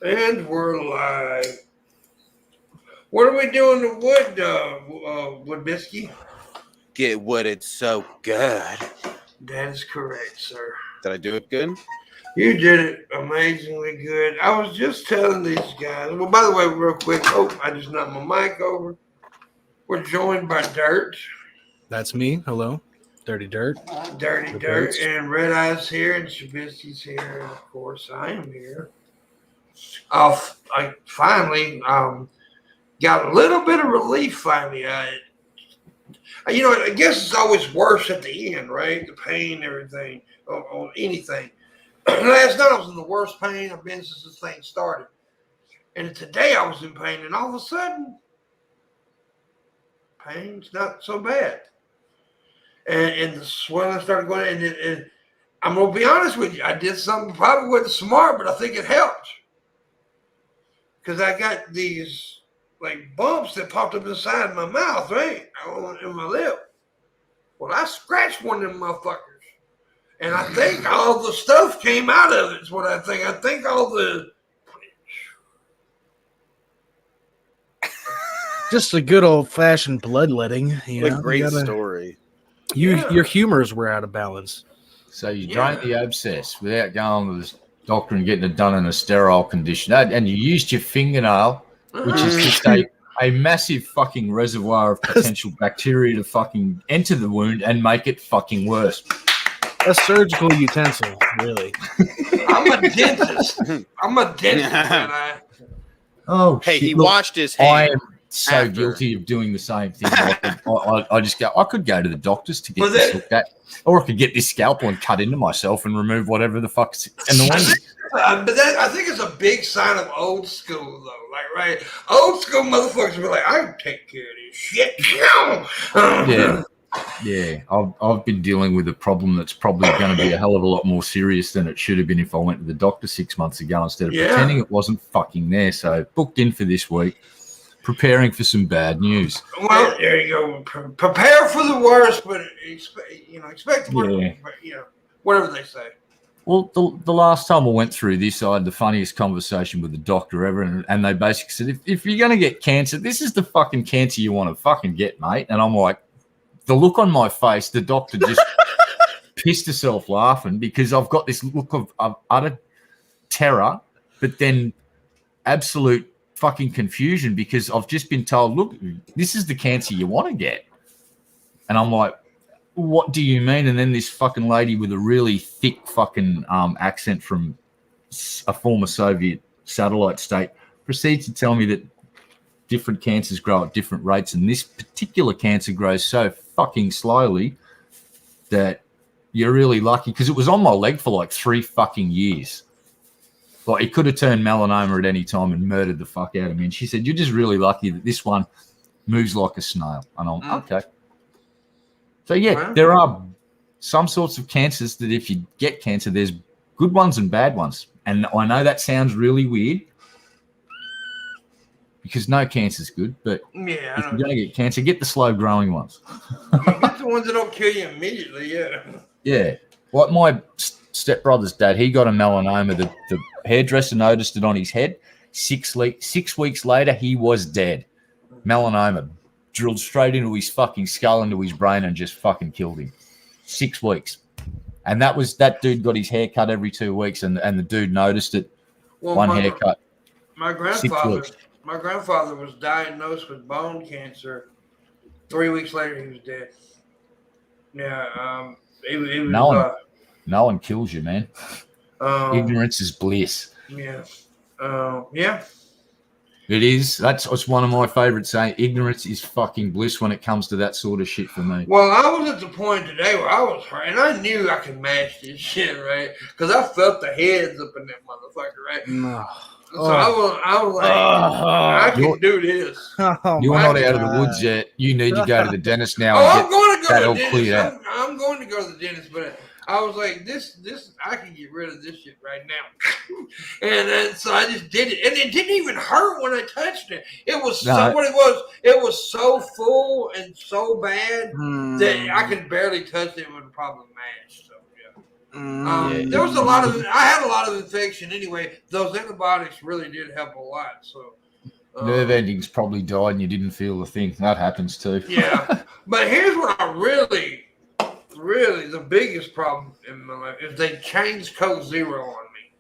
And we're live. What are we doing to wood, Shabisky? Get wooded so good. That is correct, sir. Did I do it good? You did it amazingly good. I was just telling these guys. Well, by the way, real quick. Oh, I just knocked my mic over. We're joined by Dirt. That's me. Hello. Dirty Dirt. Dirty The Dirt. Birds. And Red Eye's here, and Shabisky's here. And of course, I am here. I finally got a little bit of relief finally. I guess it's always worse at the end, right? The pain, everything, on anything. Last night I was in the worst pain I've been since this thing started. And today I was in pain, and all of a sudden, pain's not so bad. And the swelling started going, and I'm going to be honest with you, I did something probably wasn't smart, but I think it helped. Because I got these like bumps that popped up inside my mouth, right? In my lip. Well, I scratched one of them motherfuckers. And I think all the stuff came out of it is what I think. I think all the... Just a good old-fashioned bloodletting. What a great story. Your humors were out of balance. So you drained the abscess without going to the doctor and getting it done in a sterile condition. And you used your fingernail, which is just a massive fucking reservoir of potential bacteria to fucking enter the wound and make it fucking worse. A surgical utensil, really. I'm a dentist. Man. Oh, hey, shit. he Look, washed his hands. I am so after. guilty of doing the same thing. I could go to the doctors to get Well, this looked at, or I could get this scalpel and cut into myself and remove whatever the fuck's annoying. I think it's a big sign of old school, though. Like, right? Old school motherfuckers were like, I can take care of this shit. Yeah. I've been dealing with a problem that's probably going to be a hell of a lot more serious than it should have been if I went to the doctor 6 months ago instead of pretending it wasn't fucking there. So booked in for this week, preparing for some bad news. Well, there you go. Prepare for the worst, but expect the worst. Yeah. Whatever they say. Well, the last time I went through this, I had the funniest conversation with the doctor ever, and they basically said, if you're going to get cancer, this is the fucking cancer you want to fucking get, mate. And I'm like, the look on my face, the doctor just pissed herself laughing because I've got this look of utter terror, but then absolute fucking confusion because I've just been told, look, this is the cancer you want to get. And I'm like, what do you mean? And then this fucking lady with a really thick fucking accent from a former Soviet satellite state proceeds to tell me that different cancers grow at different rates, and this particular cancer grows so fucking slowly that you're really lucky because it was on my leg for like 3 fucking years. Like, it could have turned melanoma at any time and murdered the fuck out of me. And she said, you're just really lucky that this one moves like a snail. And I'm okay. So, yeah, there are some sorts of cancers that if you get cancer, there's good ones and bad ones. And I know that sounds really weird because no cancer's good, but if you're going to get cancer, get the slow-growing ones. Get the ones that don't kill you immediately, Yeah. Like my stepbrother's dad, he got a melanoma. The hairdresser noticed it on his head. 6 weeks later, he was dead. Melanoma drilled straight into his fucking skull, into his brain, and just fucking killed him. 6 weeks. And that dude got his hair cut every 2 weeks, and the dude noticed it. Well, haircut. My grandfather was diagnosed with bone cancer. 3 weeks later, he was dead. Yeah, no one kills you, man. Ignorance is bliss. Yeah. It is. That's one of my favorite saying. Ignorance is fucking bliss when it comes to that sort of shit for me. Well, I was at the point today where I was hurt, and I knew I could match this shit, right? Because I felt the heads up in that motherfucker, right? No. So I was like, I can do this. You're not out of the woods yet. You need to go to the dentist now. I'm going to go to the dentist. Out. I'm going to go to the dentist, but I was like, this, I can get rid of this shit right now. And so I just did it. And it didn't even hurt when I touched it. It was it was so full and so bad that I could barely touch it with a problem match. So, yeah. There was a lot of. I had a lot of infection anyway. Those antibiotics really did help a lot. So nerve endings probably died, and you didn't feel the thing. That happens too. Yeah, but here's what I really the biggest problem in my life is they changed Coke Zero on me.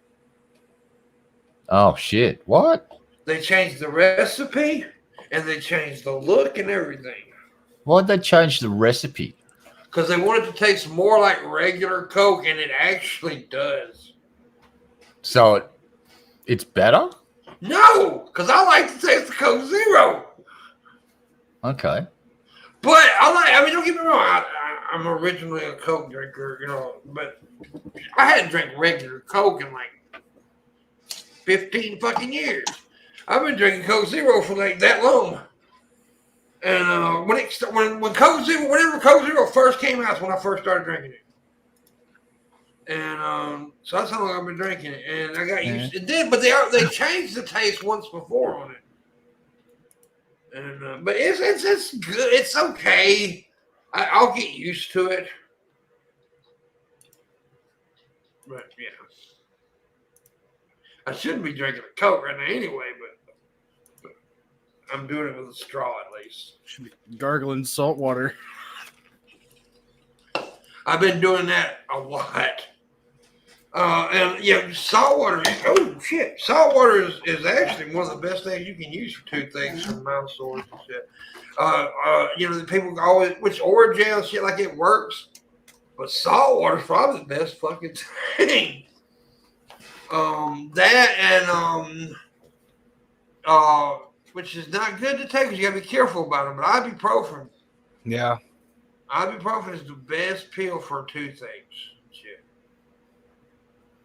Oh shit! What? They changed the recipe and they changed the look and everything. Why'd they change the recipe? Because they want it to taste more like regular Coke, and it actually does. So it's better? No, because I like to taste the Coke Zero. Okay. But I mean, don't get me wrong. I'm originally a Coke drinker, you know, but I hadn't drank regular Coke in like 15 fucking years. I've been drinking Coke Zero for like that long. And when Coke Zero, whenever Coke Zero first came out, is when I first started drinking it. And so that's how long I've been drinking it. And I got used to it. Did, but they changed the taste once before on it. And but it's good. It's okay. I'll get used to it. But yeah, I shouldn't be drinking a Coke right now anyway. But I'm doing it with a straw at least. Should be gargling salt water. I've been doing that a lot. And yeah, salt water. Oh shit, salt water is actually one of the best things you can use for toothaches and mouth sores and shit. You know, the people always, which Orajel shit like it works, but salt water is probably the best fucking thing. Which is not good to take because you gotta be careful about them. But ibuprofen. Yeah. Ibuprofen is the best pill for toothaches. Shit.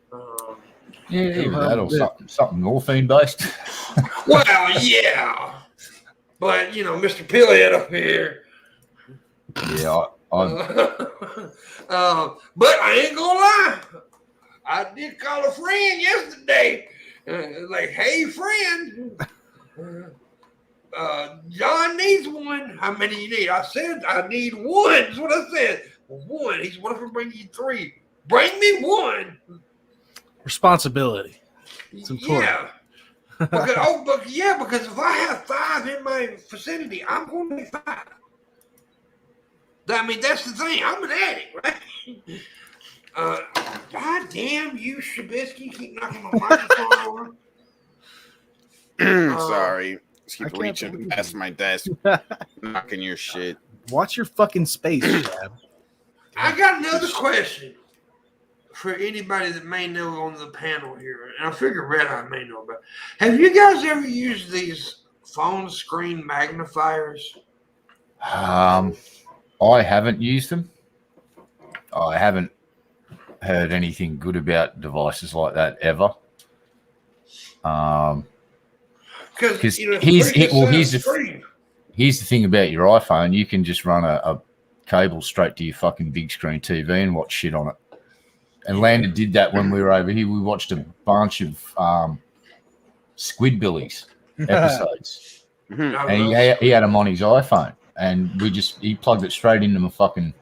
That or something morphine based. Well, yeah. But, you know, Mr. Pillhead up here. Yeah, but I ain't gonna lie. I did call a friend yesterday. Like, hey, friend. John needs one. How many you need? I said I need one. That's what I said. One. He said, what if I bring you 3? Bring me one. Responsibility. It's important. Yeah. Because if I have 5 in my vicinity, I'm going to be 5. I mean, that's the thing. I'm an addict, right? God damn you, Shabisky, keep knocking my microphone over. Sorry. Just keep reaching past my desk, knocking your shit. Watch your fucking space, Chad. I got another question for anybody that may know on the panel here, and I figure Red Eye may know about. Have you guys ever used these phone screen magnifiers? I haven't used them. I haven't heard anything good about devices like that ever. Because here's the thing about your iPhone. You can just run a cable straight to your fucking big screen TV and watch shit on it. And Landon did that when we were over here. We watched a bunch of Squidbillies episodes. And he had them on his iPhone. And he plugged it straight into my fucking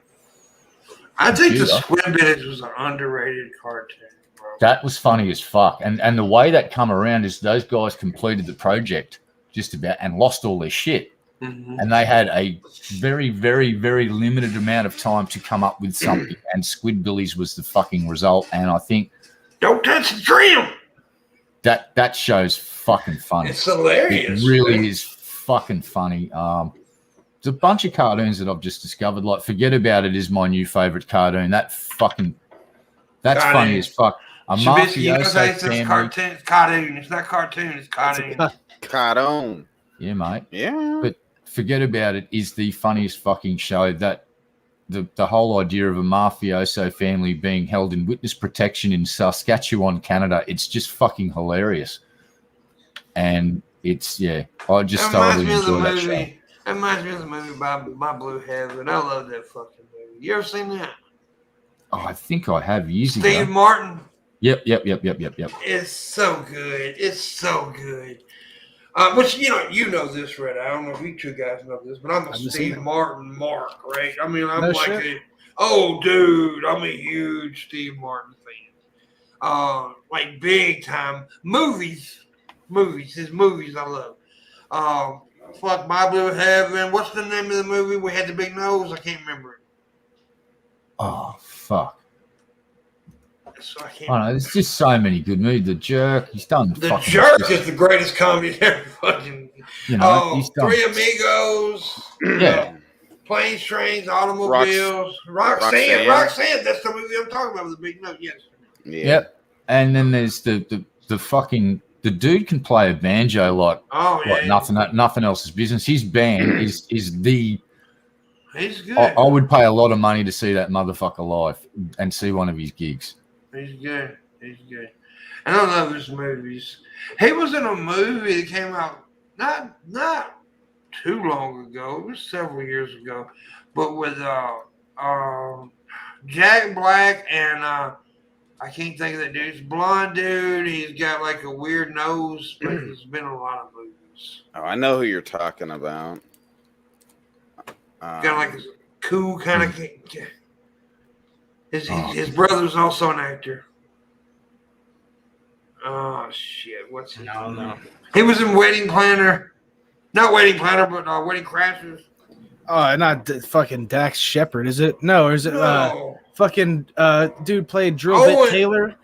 I think computer. the Squidbillies was an underrated cartoon, bro. That was funny as fuck. And the way that come around is those guys completed the project just about and lost all their shit. Mm-hmm. And they had a very, very, very limited amount of time to come up with something. And Squidbillies was the fucking result. And I think don't touch the trim. That show's fucking funny. It's hilarious. It really is fucking funny. There's a bunch of cartoons that I've just discovered. Like Forget About It is my new favorite cartoon. That's funny as fuck. A mafioso family. Cartoon. It's cartoon. It's not cartoon. It's cartoon. Cartoon. Yeah, mate. Yeah. But Forget About It is the funniest fucking show. That the whole idea of a mafioso family being held in witness protection in Saskatchewan, Canada, it's just fucking hilarious. And it's, I just thoroughly enjoy that show. That reminds me of the movie My Blue Heaven. I love that fucking movie. You ever seen that? Oh, I think I have years ago. Steve Martin. Yep. It's so good. It's so good. But you know this, Red. I don't know if you two guys know this, but I'm a Steve Martin mark, right? I mean, I'm Oh, dude, I'm a huge Steve Martin fan. Like big time. Movies. His movies I love. Fuck My Blue Heaven. What's the name of the movie? We had the big nose. I can't remember it. Oh fuck! So I can't. I know. There's just so many good movies. The Jerk. He's done. The fucking Jerk shit. is the greatest comedy ever. Fucking. You know, he's done. Three Amigos. Yeah. Planes, Trains, Automobiles. Roxanne. That's the movie I'm talking about with the big nose. Yes. Yeah. Yep. And then there's the fucking the dude can play a banjo like nothing else is business. His band is the. He's good. I would pay a lot of money to see that motherfucker live and see one of his gigs. He's good. I don't know his movies. He was in a movie that came out not too long ago. It was several years ago, but with Jack Black and I can't think of that dude. He's a blonde dude. He's got like a weird nose, but he's been in a lot of movies. Oh, I know who you're talking about. Got like a cool kind of. His brother's also an actor. Oh shit! What's his name? No. He was in Wedding Planner, not Wedding Planner, but Wedding Crashers. Oh, not fucking Dax Shepard, is it? No, or is it No. fucking dude played Drill Bit Taylor?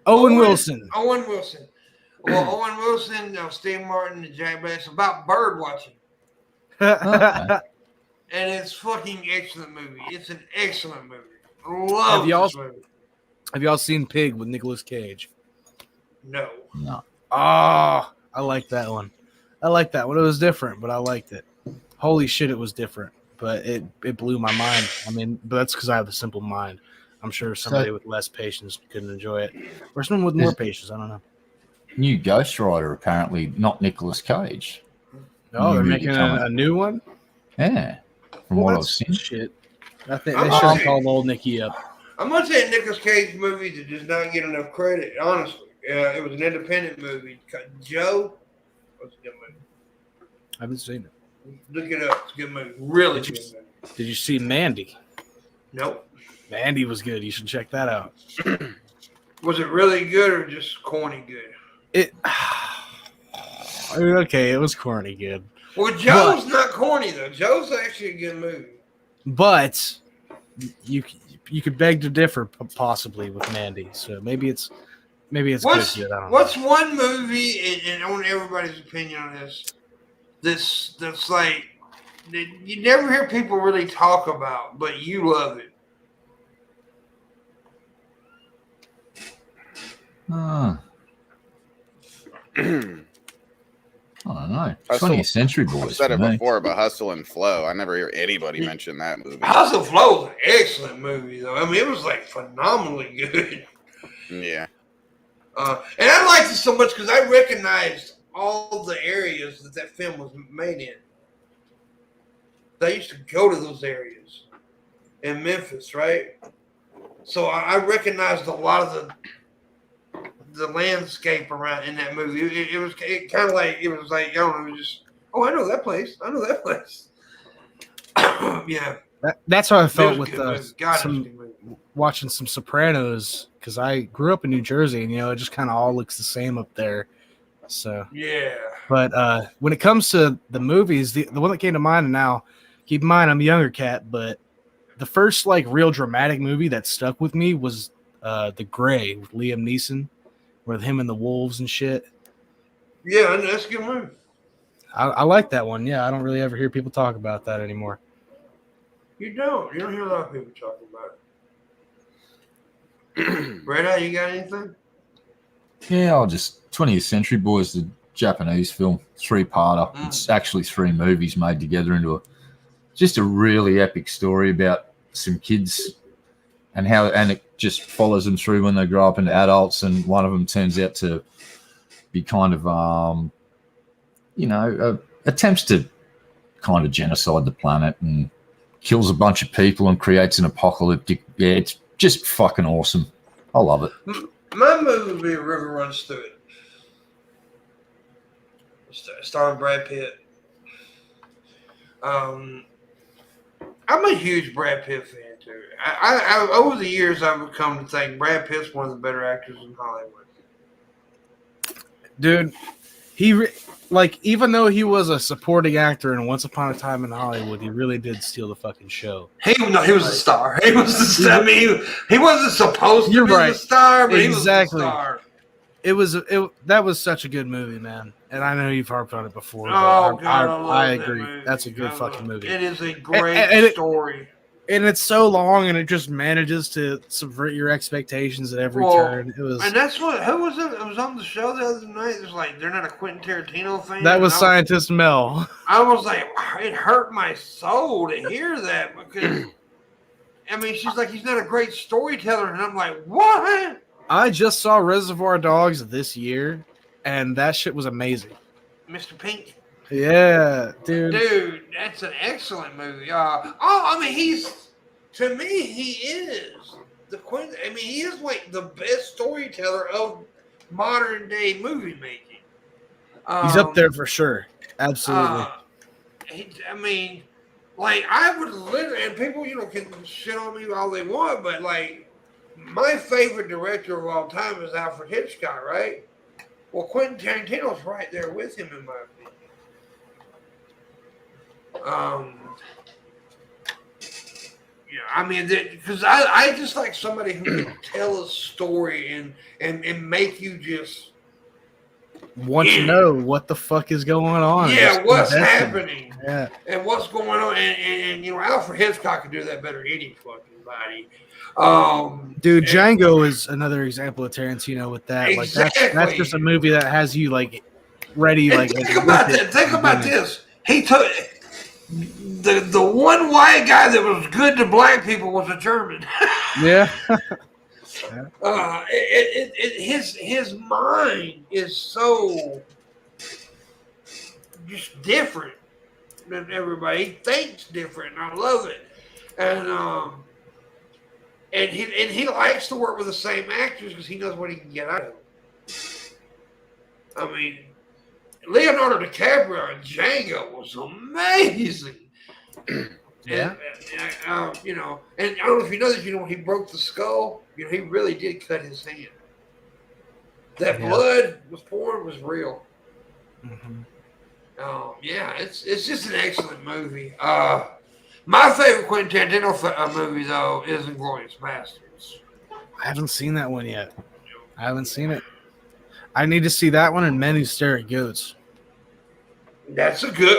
Owen Wilson. Owen Wilson. Well, Owen Wilson, Steve Martin, and Jack Black. It's about bird watching. Okay. And it's fucking excellent movie. It's an excellent movie. Love this movie. Have y'all seen Pig with Nicolas Cage? No. No. Oh, I like that one. It was different, but I liked it. Holy shit, it was different. But it blew my mind. I mean, but that's because I have a simple mind. I'm sure somebody with less patience couldn't enjoy it. Or someone with more patience, I don't know. New Ghost Rider, apparently not Nicolas Cage. Oh, they're making a new one? Yeah. From what I've seen. Shit. I think they should have called old Nicky up. I'm going to say Nicolas Cage movie that does not get enough credit, honestly. It was an independent movie. Joe was a good movie. I haven't seen it. Look it up. It's a good movie. Really good movie. Did you see Mandy? Nope. Mandy was good. You should check that out. Was it really good or just corny good? Okay, it was corny good. Well, Joe's not corny though. Joe's actually a good movie. But you could beg to differ possibly with Mandy. So maybe it's good. I don't know. What's one movie, and I want everybody's opinion on this, that's like that you never hear people really talk about, but you love it? I don't know. 20th Century Boys. I've said it before about Hustle and Flow. I never hear anybody mention that movie. Hustle and Flow was an excellent movie, though. I mean, it was like phenomenally good. Yeah. And I liked it so much because I recognized all the areas that film was made in. I used to go to those areas in Memphis, right? So I recognized a lot of the landscape around in that movie. It was kind of like, it was like, I don't know, just, I know that place. Yeah. That's how I felt with watching some Sopranos, because I grew up in New Jersey, and it just kind of all looks the same up there. So yeah. But when it comes to the movies, the one that came to mind, and now keep in mind I'm a younger cat, but the first like real dramatic movie that stuck with me was The Gray with Liam Neeson, with him and the wolves and shit. Yeah, that's a good movie. I like that one. Yeah, I don't really ever hear people talk about that anymore. You don't hear a lot of people talking about it. Brad, you got anything? Yeah, 20th Century Boys, the Japanese film, 3-parter. It's actually 3 movies made together into just a really epic story about some kids and it just follows them through when they grow up into adults, and one of them turns out to be kind of attempts to kind of genocide the planet and kills a bunch of people and creates an apocalyptic. Yeah, it's just fucking awesome. I love it. My movie would be River Runs Through It. Starring Brad Pitt. I'm a huge Brad Pitt fan too. over the years, I've come to think Brad Pitt's one of the better actors in Hollywood. Dude, even though he was a supporting actor in Once Upon a Time in Hollywood, he really did steal the fucking show. He was the star. He was the star. I mean, he wasn't supposed to be the star, but he was the star. That was such a good movie, man. And I know you've harped on it before. Oh, God, I agree. That's a good fucking movie. It is a great story. And it's so long, and it just manages to subvert your expectations at every turn. And that's who was it? It was on the show the other night. It was like, they're not a Quentin Tarantino fan. That was Scientist Mel. I was like, it hurt my soul to hear that because, I mean, she's like, he's not a great storyteller, and I'm like, what? I just saw Reservoir Dogs this year, and that shit was amazing. Mr. Pink. Yeah, dude. Dude, that's an excellent movie. To me, he is the Quentin. I mean, he is like the best storyteller of modern day movie making. He's up there for sure. Absolutely. I would literally, and people, can shit on me all they want, but like, my favorite director of all time is Alfred Hitchcock, right? Well, Quentin Tarantino's right there with him, in my opinion. Because I just like somebody who can tell a story and make you just want to know what the fuck is going on. Yeah, what's happening. Yeah. And what's going on. And Alfred Hitchcock can do that better than any fucking body. Dude, Django is another example of Tarantino with that. Exactly. Like that's just a movie that has you like ready. And think about this. He took the one white guy that was good to black people was a German. Yeah. His mind is so just different than everybody. He thinks different, and I love it. And he likes to work with the same actors because he knows what he can get out of them. I mean, Leonardo DiCaprio in Django was amazing. Yeah. And I don't know if you know this, when he broke the skull, he really did cut his hand. That blood was pouring was real. Mm-hmm. It's just an excellent movie. My favorite Quentin Tarantino movie, though, is Inglourious Basterds. I haven't seen that one yet. I haven't seen it. I need to see that one and Men Who Stare at Goats. That's a good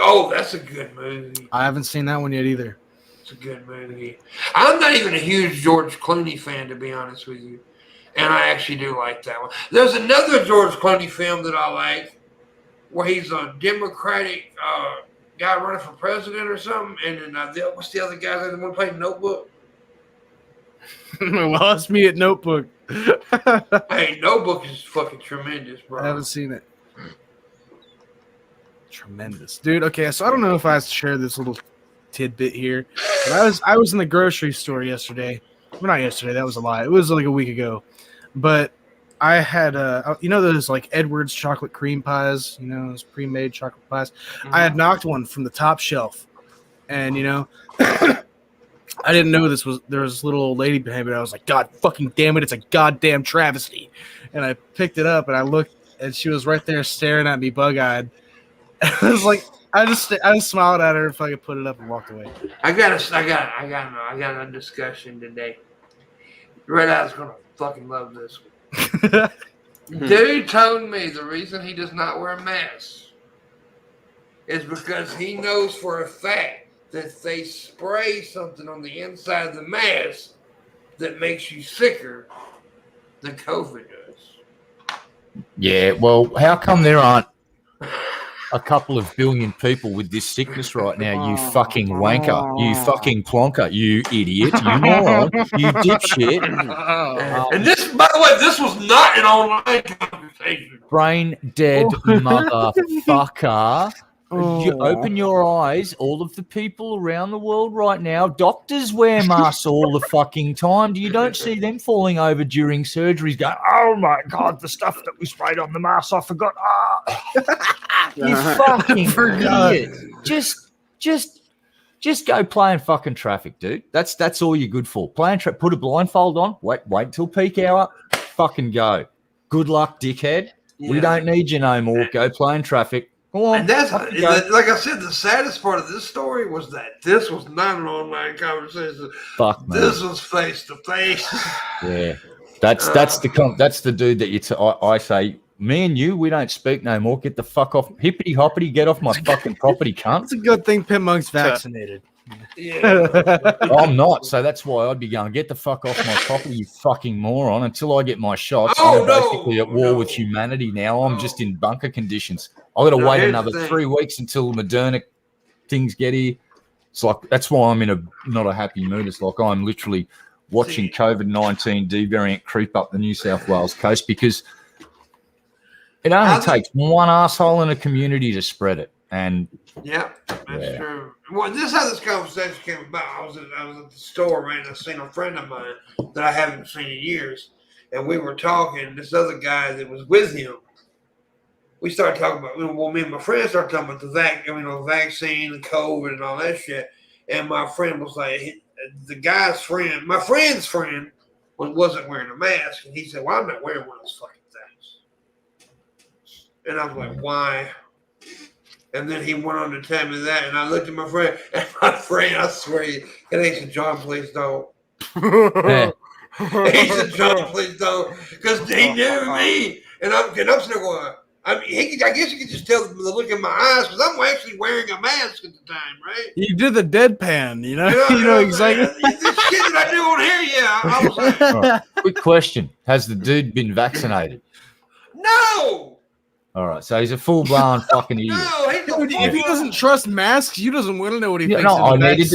movie. I haven't seen that one yet either. It's a good movie. I'm not even a huge George Clooney fan, to be honest with you. And I actually do like that one. There's another George Clooney film that I like where he's a Democratic guy running for president or something. And then what's the other guy that one played Notebook? Lost me at Notebook. Hey, Notebook is fucking tremendous, bro. I haven't seen it. Tremendous, dude. Okay, so I don't know if I share this little tidbit here, but I was in the grocery store yesterday. Well, not yesterday. That was a lie. It was like a week ago. But I had those like Edwards chocolate cream pies. Those pre-made chocolate pies. Mm-hmm. I had knocked one from the top shelf, and I didn't know there was this little old lady behind me. I was like, God fucking damn it, it's a goddamn travesty. And I picked it up and I looked, and she was right there staring at me, bug-eyed. I was like, I just smiled at her if I could put it up and walked away. I got a discussion today. Red Eye's gonna fucking love this one. Dude told me the reason he does not wear a mask is because he knows for a fact that they spray something on the inside of the mask that makes you sicker than COVID does. Yeah, well, how come there aren't a couple of billion people with this sickness right now, you fucking wanker, you fucking plonker, you idiot, you moron, you dipshit. And this, by the way, this was not an online conversation. Brain dead motherfucker. You open your eyes, all of the people around the world right now, doctors wear masks all the fucking time. You don't see them falling over during surgeries going, oh my God, the stuff that we sprayed on the mask, I forgot. You fucking idiot. Just just go play in fucking traffic, dude. That's all you're good for. Play in traffic. Put a blindfold on. Wait till peak hour. Fucking go. Good luck, dickhead. Yeah. We don't need you no more. Go play in traffic. Go on. And that's like I said. The saddest part of this story was that this was not an online conversation. Fuck, man. This was face to face. Yeah, that's the dude that I say. Me and you, we don't speak no more. Get the fuck off. Hippity hoppity, get off my fucking property, cunt. It's a good thing Pimpmunk's vaccinated. Yeah. I'm not, so that's why I'd be going, get the fuck off my property, you fucking moron. Until I get my shots, I'm basically at war with humanity now. I'm just in bunker conditions. I've got to wait another 3 weeks until Moderna things get here. It's like, that's why I'm in not a happy mood. It's like I'm literally watching COVID-19 D variant creep up the New South Wales coast because it only takes one asshole in a community to spread it. And that's true. Well, this is how this conversation came about. I was at the store, right, and I seen a friend of mine that I haven't seen in years, and we were talking. This other guy that was with him, we started talking about. Well, me and my friend started talking about the vaccine and COVID and all that shit. And my friend was like, the guy's friend, my friend's friend, wasn't wearing a mask, and he said, "Well, I'm not wearing one of those fucking things." And I was like, "Why?" And then he went on to tell me that, and I looked at my friend, and my friend, I swear, he said, "John, please don't." He said, "John, please don't," because he knew me, and I'm still going. I mean, I guess you could just tell the look in my eyes because I'm actually wearing a mask at the time, right? You did the deadpan, you know exactly. The shit that I do on here, I was like, quick question: has the dude been vaccinated? No. All right, so he's a full-blown fucking idiot. No, if he doesn't trust masks, you doesn't want to know what he thinks. No, I needed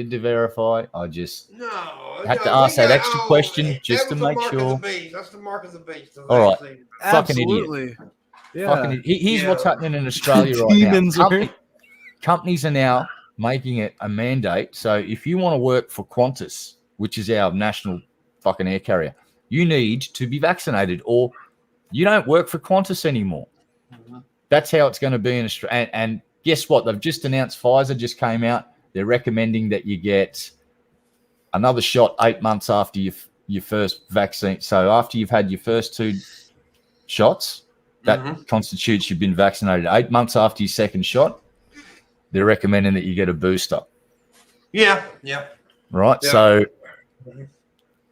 to verify. I just had to ask that extra question just to make sure. That's the mark of the beast. All right, fucking absolutely. Idiot. Yeah. Here's what's happening in Australia right now. Companies are now making it a mandate. So if you want to work for Qantas, which is our national fucking air carrier, you need to be vaccinated or you don't work for Qantas anymore. Mm-hmm. That's how it's going to be in Australia. And guess what? They've just announced, Pfizer just came out. They're recommending that you get another shot 8 months after your first vaccine. So after you've had your first 2 shots, that constitutes you've been vaccinated. 8 months after your second shot, they're recommending that you get a booster. Yeah. Right? Yeah. So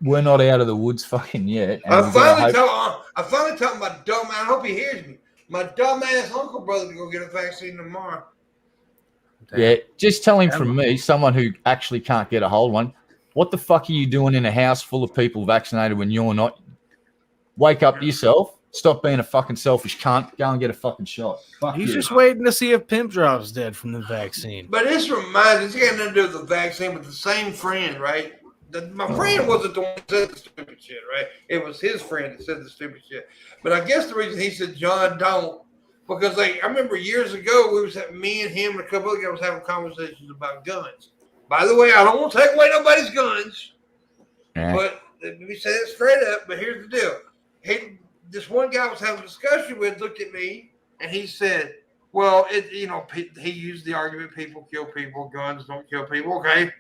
we're not out of the woods fucking yet. I finally told my dumb, I hope he hears me, my dumbass uncle brother to go get a vaccine tomorrow. Yeah, just tell him from me, someone who actually can't get a hold of one, what the fuck are you doing in a house full of people vaccinated when you're not? Wake up yourself. Stop being a fucking selfish cunt. Go and get a fucking shot. He's just waiting to see if Pimp Drop's dead from the vaccine. But this reminds me, it's got nothing to do with the vaccine, but the same friend, right? My friend wasn't the one that said the stupid shit, right? It was his friend that said the stupid shit. But I guess the reason he said, "John, don't," because I remember years ago, me and him and a couple other guys having conversations about guns. By the way, I don't want to take away nobody's guns, but let me say it straight up. But here's the deal: this one guy I was having a discussion with looked at me and he said, "Well, he used the argument: people kill people, guns don't kill people." Okay.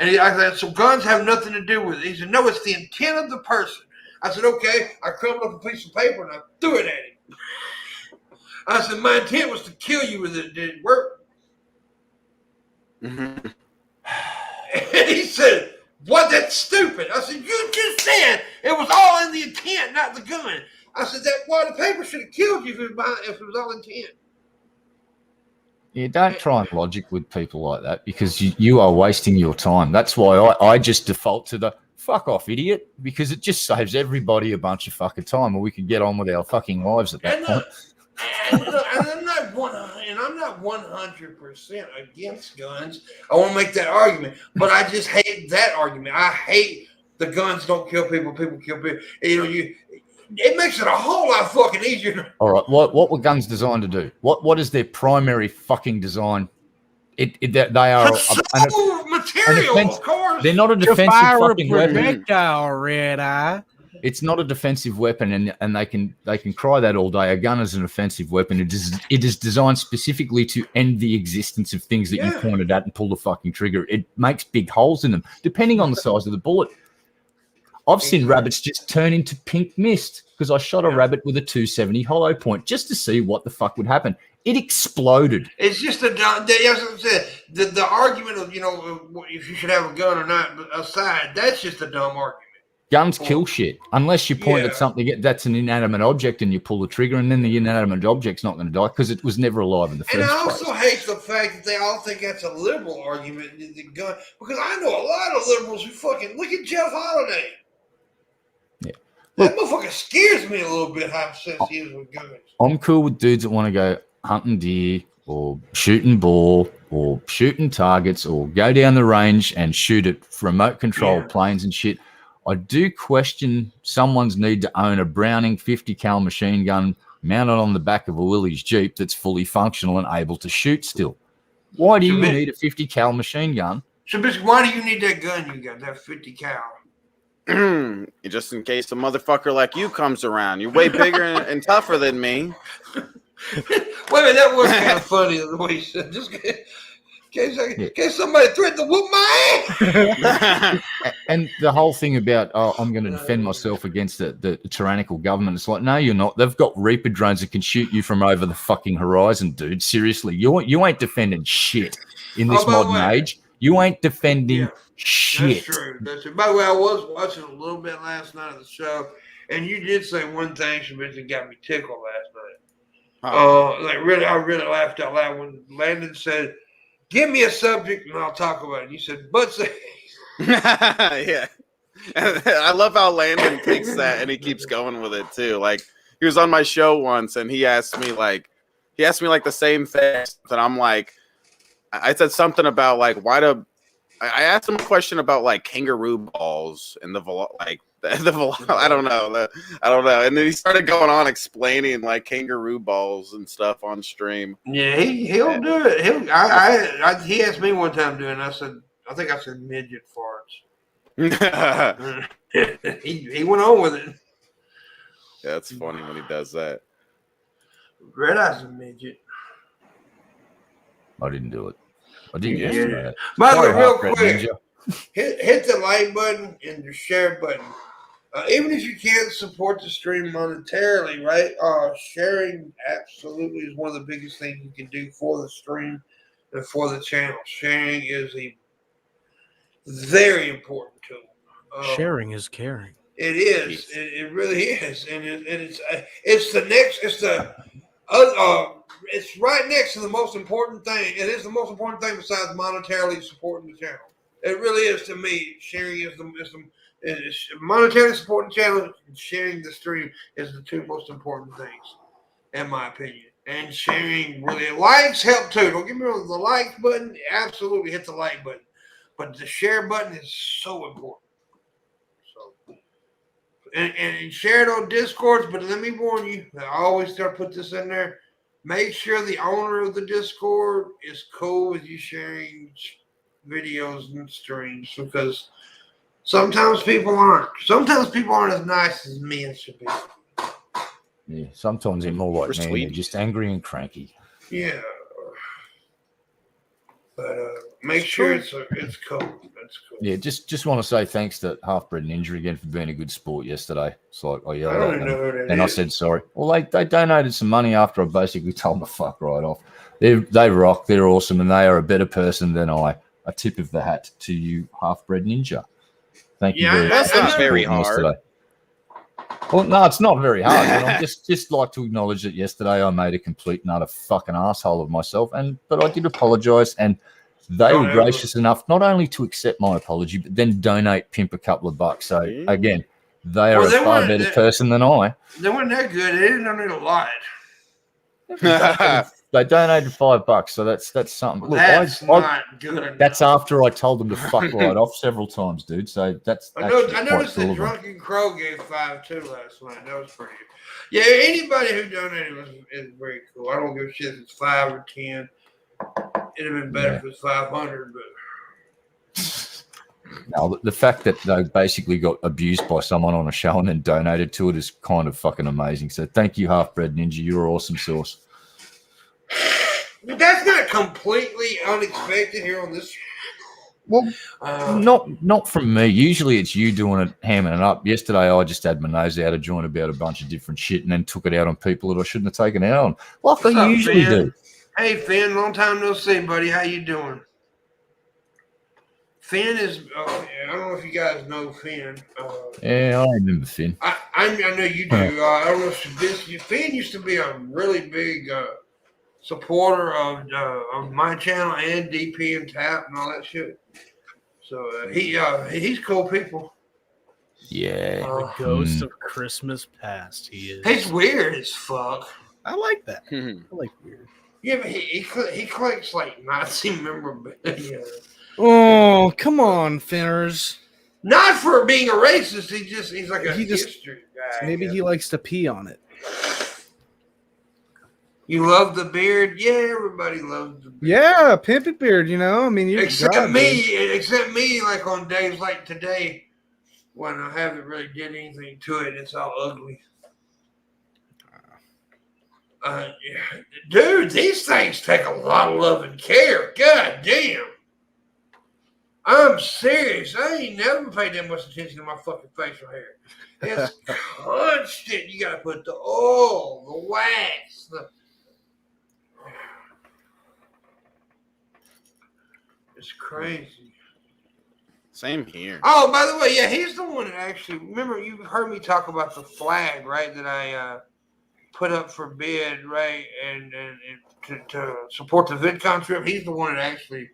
And I said, "So guns have nothing to do with it." He said, "No, it's the intent of the person." I said, "Okay." I crumbled up a piece of paper and I threw it at him. I said, "My intent was to kill you with it. Did it work?" Mm-hmm. And he said, "What? That's stupid." I said, "You just said it was all in the intent, not the gun." I said, the paper should have killed you if it was all intent. Yeah, don't try and logic with people like that because you are wasting your time. That's why I just default to the fuck off, idiot, because it just saves everybody a bunch of fucking time, or we could get on with our fucking lives at that point. I'm not 100% against guns. I want to make that argument, but I just hate that argument. I hate the guns don't kill people, people kill people. It makes it a whole lot fucking easier. All right, what were guns designed to do? What is their primary fucking design? They are material, of course. They're not a defensive fucking weapon. Projectile, red eye. It's not a defensive weapon, and they can cry that all day. A gun is an offensive weapon. It is designed specifically to end the existence of things that you pointed at and pull the fucking trigger. It makes big holes in them, depending on the size of the bullet. I've seen rabbits just turn into pink mist because I shot a rabbit with a 270 hollow point just to see what the fuck would happen. It exploded. It's just the argument of, if you should have a gun or not aside, that's just a dumb argument. Guns kill shit unless you point at something that's an inanimate object and you pull the trigger, and then the inanimate object's not going to die because it was never alive in the first place. And I also hate the fact that they all think that's a liberal argument, the gun, because I know a lot of liberals who fucking look at Jeff Holiday. Yeah, that motherfucker scares me a little bit how obsessed he is with guns. I'm cool with dudes that want to go hunting deer or shooting boar or shooting targets or go down the range and shoot at remote control planes and shit. I do question someone's need to own a Browning 50 cal machine gun mounted on the back of a Willys Jeep that's fully functional and able to shoot still. Why do you need a 50 cal machine gun? Shabisky, why do you need that gun you got, that 50 cal? Just in case a motherfucker like you comes around. You're way bigger and tougher than me. Wait a minute, that was kind of funny the way you said. Just in case somebody threatened to whoop my ass. And the whole thing about, I'm going to defend myself against the tyrannical government. It's like, no, you're not. They've got Reaper drones that can shoot you from over the fucking horizon, dude. Seriously, you ain't defending shit in this modern age. You ain't defending shit. That's true. By the way, I was watching a little bit last night of the show, and you did say one thing, Shabisky, got me tickled last night. I really laughed out loud when Landon said, "Give me a subject and I'll talk about it." You said, "But say." Yeah. I love how Landon takes that and he keeps going with it too. Like, he was on my show once and he asked me like the same thing. And I'm like, I said something about like, I asked him a question about like kangaroo balls and the I don't know. And then he started going on explaining like kangaroo balls and stuff on stream. Yeah, he'll do it. He asked me one time doing it. I think I said midget farts. he went on with it. Yeah, it's funny when he does that. Red Eye's a midget. I didn't do it. I didn't yesterday. By the way, real quick, hit the like button and the share button. Even if you can't support the stream monetarily, right? Sharing absolutely is one of the biggest things you can do for the stream and for the channel. Sharing is a very important tool. Sharing is caring. It is. It really is, and it's right next to the most important thing. It is the most important thing besides monetarily supporting the channel. It really is to me. Sharing is monetarily supporting the channel and sharing the stream is the two most important things, in my opinion. And sharing really, likes help too. Don't get me wrong. The like button, absolutely hit the like button, but the share button is so important. So, and share it on Discords. But let me warn you, I always start put this in there. Make sure the owner of the Discord is cool with you sharing videos and streams, because sometimes people aren't. Sometimes people aren't as nice as me and Shabisky. Yeah, sometimes they're more like me. They're just angry and cranky. Yeah. But make sure it's cool. That's cool. Yeah, just want to say thanks to Half-Bred Ninja again for being a good sport yesterday. It's like, I yelled at them, and I said sorry. Well, they donated some money after I basically told them to fuck right off. They rock. They're awesome, and they are a better person than I. A tip of the hat to you, Half-Bred Ninja. Thank you very much. That's not very hard. Yesterday. Well, no, it's not very hard. But I just like to acknowledge that yesterday I made a complete and utter fucking asshole of myself, but I did apologise, and they were gracious enough not only to accept my apology, but then donate Pimp a couple of bucks. So again, they are a far better person than I. They weren't that good. They didn't donate a lot. They donated $5, so that's something. Look, that's not good. That's after I told them to fuck right off several times, dude. So that's. I noticed that Drunken Crow gave $5 too last night. That was pretty good. Yeah, anybody who donated is very cool. I don't give a shit if it's 5 or 10. It'd have been better if it was 500, but Now, the fact that they basically got abused by someone on a show and then donated to it is kind of fucking amazing. So thank you, Half-Bred Ninja. You're awesome sauce. That's not completely unexpected here on this. Well, not from me. Usually it's you doing it, hamming it up. Yesterday I just had my nose out of joint about a bunch of different shit and then took it out on people that I shouldn't have taken it out on. Like I usually do. Hey, Finn, long time no see, buddy. How you doing? Finn is, I don't know if you guys know Finn. Yeah, I remember Finn. I know you do. I don't know if Shabisky. Finn used to be a really big supporter of my channel and DP and Tap and all that shit. So he's cool people. Yeah. The ghost of Christmas past. He is. He's weird as fuck. I like that. I like weird. Yeah, but he collects like Nazi memorabilia. Oh, come on, Finners. Not for being a racist. He's like a history guy. Maybe he likes to pee on it. You love the beard? Yeah, everybody loves the beard. Yeah, pimpy beard, you know? I mean, except me, like on days like today when I haven't really did anything to it, it's all ugly. Dude, these things take a lot of love and care. God damn. I'm serious. I ain't never paid that much attention to my fucking facial hair. It's constant. You gotta put the oil, the wax, it's crazy. Same here. Oh, by the way, yeah, he's the one that actually, remember, you heard me talk about the flag, right, that I put up for bid, right, and to support the VidCon trip. He's the one that actually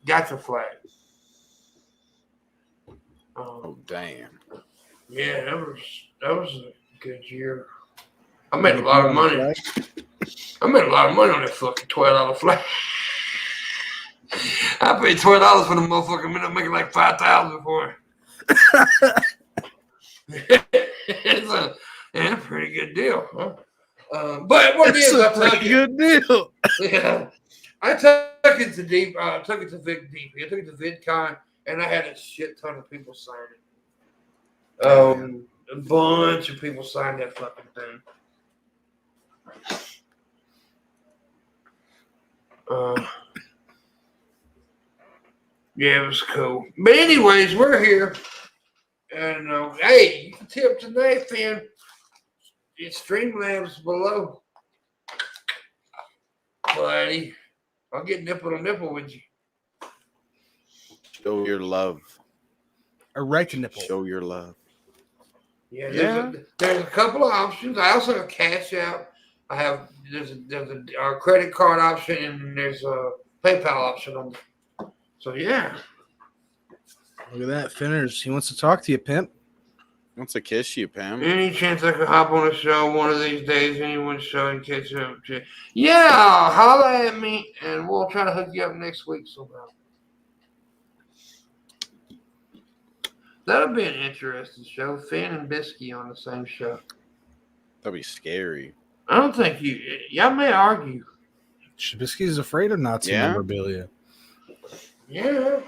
got the flag. Oh, damn. Yeah, that was a good year. I made a lot of money. I made a lot of money on that fucking $12 flag. I paid $12 for the motherfucker. I'm not making like $5,000 for it. It's a pretty good deal, huh? But what it is, I took good deal. Yeah, I took it to deep. I took it to VidDP. I took it to VidCon, and I had a shit ton of people sign it. A bunch of people signed that fucking thing. Yeah, it was cool. But anyways, we're here. And hey, you can tip tonight, Finn. It's Streamlabs below. Buddy. I'll get nipple to nipple with you. Show your love. Erect nipple. Show your love. Yeah, there's a couple of options. I also have CashApp. There's a credit card option and there's a PayPal option on there. So yeah. Look at that, Finners. He wants to talk to you, pimp. Wants to kiss you, Pam. Any chance I could hop on a show one of these days, anyone's show and catch up? Yeah, holla at me and we'll try to hook you up next week somehow. That'll be an interesting show. Finn and Bisky on the same show. That'd be scary. I don't think y'all may argue. Shabisky's afraid of Nazi memorabilia. Yeah.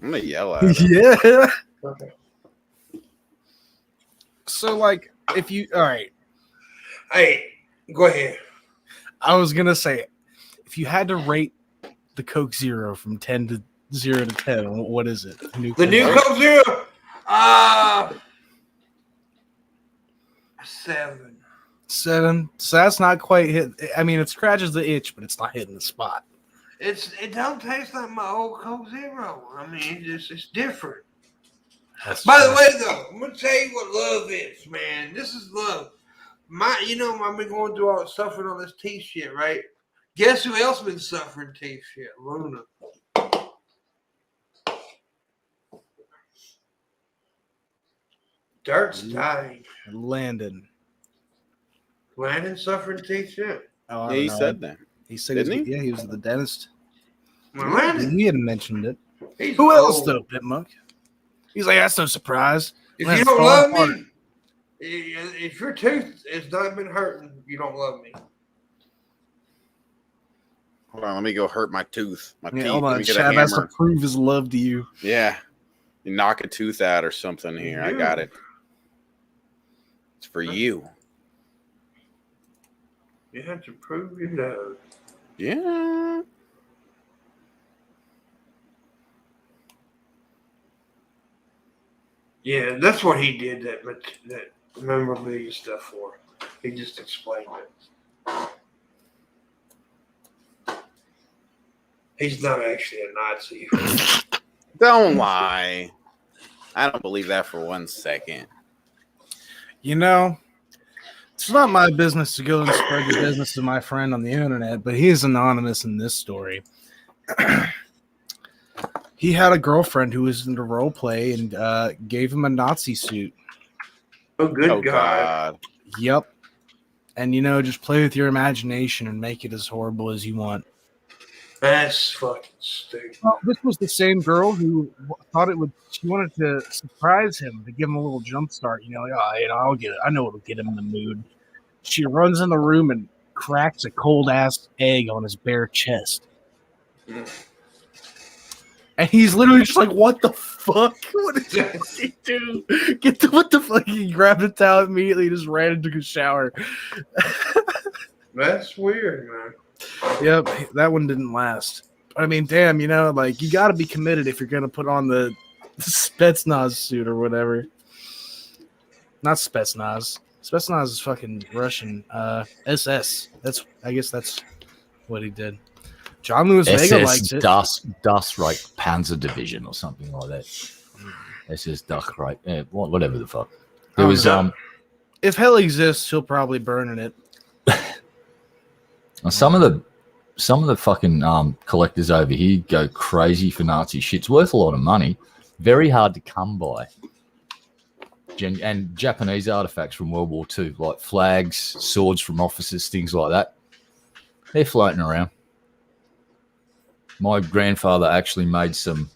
I'm gonna yell at him. Yeah. Okay. So, like, if you, all right. Hey, go ahead. I was going to say, if you had to rate the Coke Zero from 10 to 0 to 10, what is it? The new Coke Zero? 7. 7. So that's not quite hit. I mean, it scratches the itch, but it's not hitting the spot. It don't taste like my old Coke Zero. I mean, it's different. By the way, though, I'm gonna tell you what love is, man. This is love. I've been going through all suffering on this teeth shit, right? Guess who else been suffering teeth shit? Luna. Dirt's dying. Landon suffering teeth shit. Oh, Yeah, he said that. He said Didn't he was at the dentist. Well, Landon. He hadn't mentioned it. He's Who else old. though, Pimpmunk? He's like, that's no surprise. If Landon's you don't falling love apart. me, if your tooth has not been hurting, you don't love me. Hold on, let me go hurt my tooth. My teeth. Hold Let on, me get a Chad has to hammer. prove his love to you. Yeah. You knock a tooth out or something here. I got it. It's for you. You have to prove your love. Yeah. Yeah, that's what he did that memorabilia stuff for. He just explained it. He's not actually a Nazi. Don't lie. I don't believe that for 1 second. You know, it's not my business to go and spread the business of my friend on the internet, but he is anonymous in this story. He had a girlfriend who was into role play and gave him a Nazi suit. Oh, good Oh, God. God. Yep. And, you know, just play with your imagination and make it as horrible as you want. That's fucking stupid. Well, this was the same girl who thought it would. She wanted to surprise him to give him a little jump start. You know, like, oh, you know, I'll get it. I know what'll get him in the mood. She runs in the room and cracks a cold ass egg on his bare chest. And he's literally just like, "What the fuck? What did he do? What the fuck?" He grabbed a towel immediately, just ran and took a shower. That's weird, man. Yep, that one didn't last. I mean, damn, you know, like, you got to be committed if you're going to put on the Spetsnaz suit or whatever. Not Spetsnaz. Spetsnaz is fucking Russian. SS. I guess that's what he did. John Lewis Vega likes it. Das Reich Panzer Division or something like that. SS Das Reich. Whatever the fuck. There was If hell exists, he'll probably burn in it. some of the fucking collectors over here go crazy for Nazi shit. It's worth a lot of money. Very hard to come by. And Japanese artifacts from World War II, like flags, swords from officers, things like that. They're floating around. My grandfather actually made some.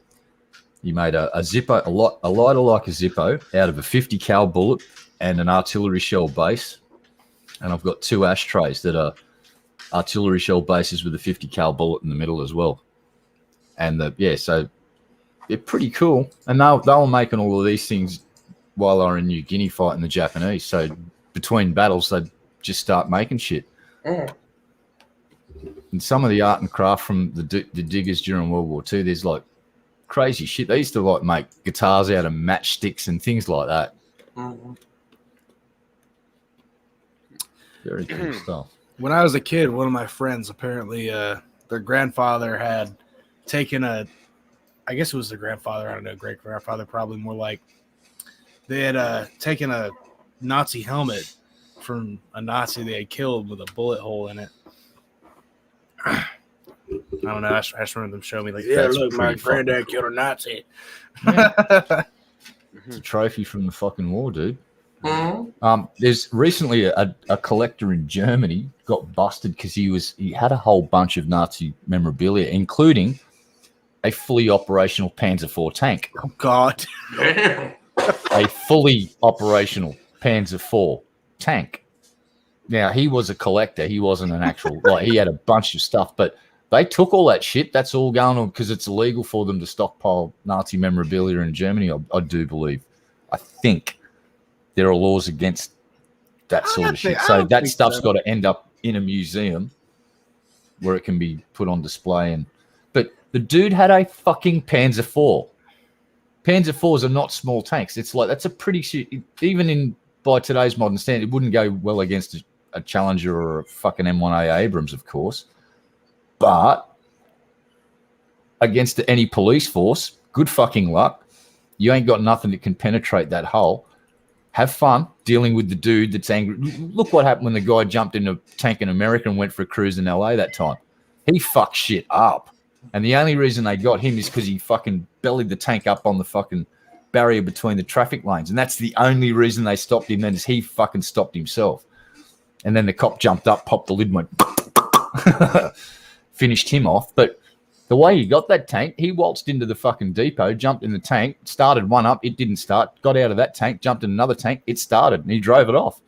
He made a Zippo, a lighter like a Zippo, out of a 50 cal bullet and an artillery shell base. And I've got 2 ashtrays that are artillery shell bases with a 50 cal bullet in the middle as well. And so they're pretty cool. And they were making all of these things while they were in New Guinea fighting the Japanese. So between battles, they'd just start making shit. Mm. And some of the art and craft from the diggers during World War II, there's like crazy shit. They used to like make guitars out of matchsticks and things like that. Mm-hmm. Very cool stuff. When I was a kid, one of my friends, apparently their grandfather had taken I guess it was their grandfather, I don't know, great-grandfather, probably more like, they had taken a Nazi helmet from a Nazi they had killed with a bullet hole in it. I don't know. I just remember them showing me, like, yeah, That's look, my pretty fucking granddad killed a Nazi. It's a trophy from the fucking war, dude. Mm-hmm. There's recently a collector in Germany got busted because he had a whole bunch of Nazi memorabilia, including a fully operational Panzer IV tank. Oh, God. Damn. A fully operational Panzer IV tank. Now, he was a collector. He wasn't an actual, like, he had a bunch of stuff, but they took all that shit. That's all going on because it's illegal for them to stockpile Nazi memorabilia in Germany, I do believe. I think there are laws against that sort of shit. So that stuff's got to end up in a museum where it can be put on display. But the dude had a fucking Panzer IV. Panzer IVs are not small tanks. It's like, that's a pretty shit. Even by today's modern standard, it wouldn't go well against a Challenger or a fucking M1A Abrams, of course. But against any police force, good fucking luck. You ain't got nothing that can penetrate that hull. Have fun dealing with the dude that's angry. Look what happened when the guy jumped in a tank in America and went for a cruise in LA that time. He fucked shit up. And the only reason they got him is because he fucking bellied the tank up on the fucking barrier between the traffic lanes. And that's the only reason they stopped him then, is he fucking stopped himself. And then the cop jumped up, popped the lid, went, finished him off. But the way he got that tank, he waltzed into the fucking depot, jumped in the tank, started one up, it didn't start, got out of that tank, jumped in another tank, it started, and he drove it off.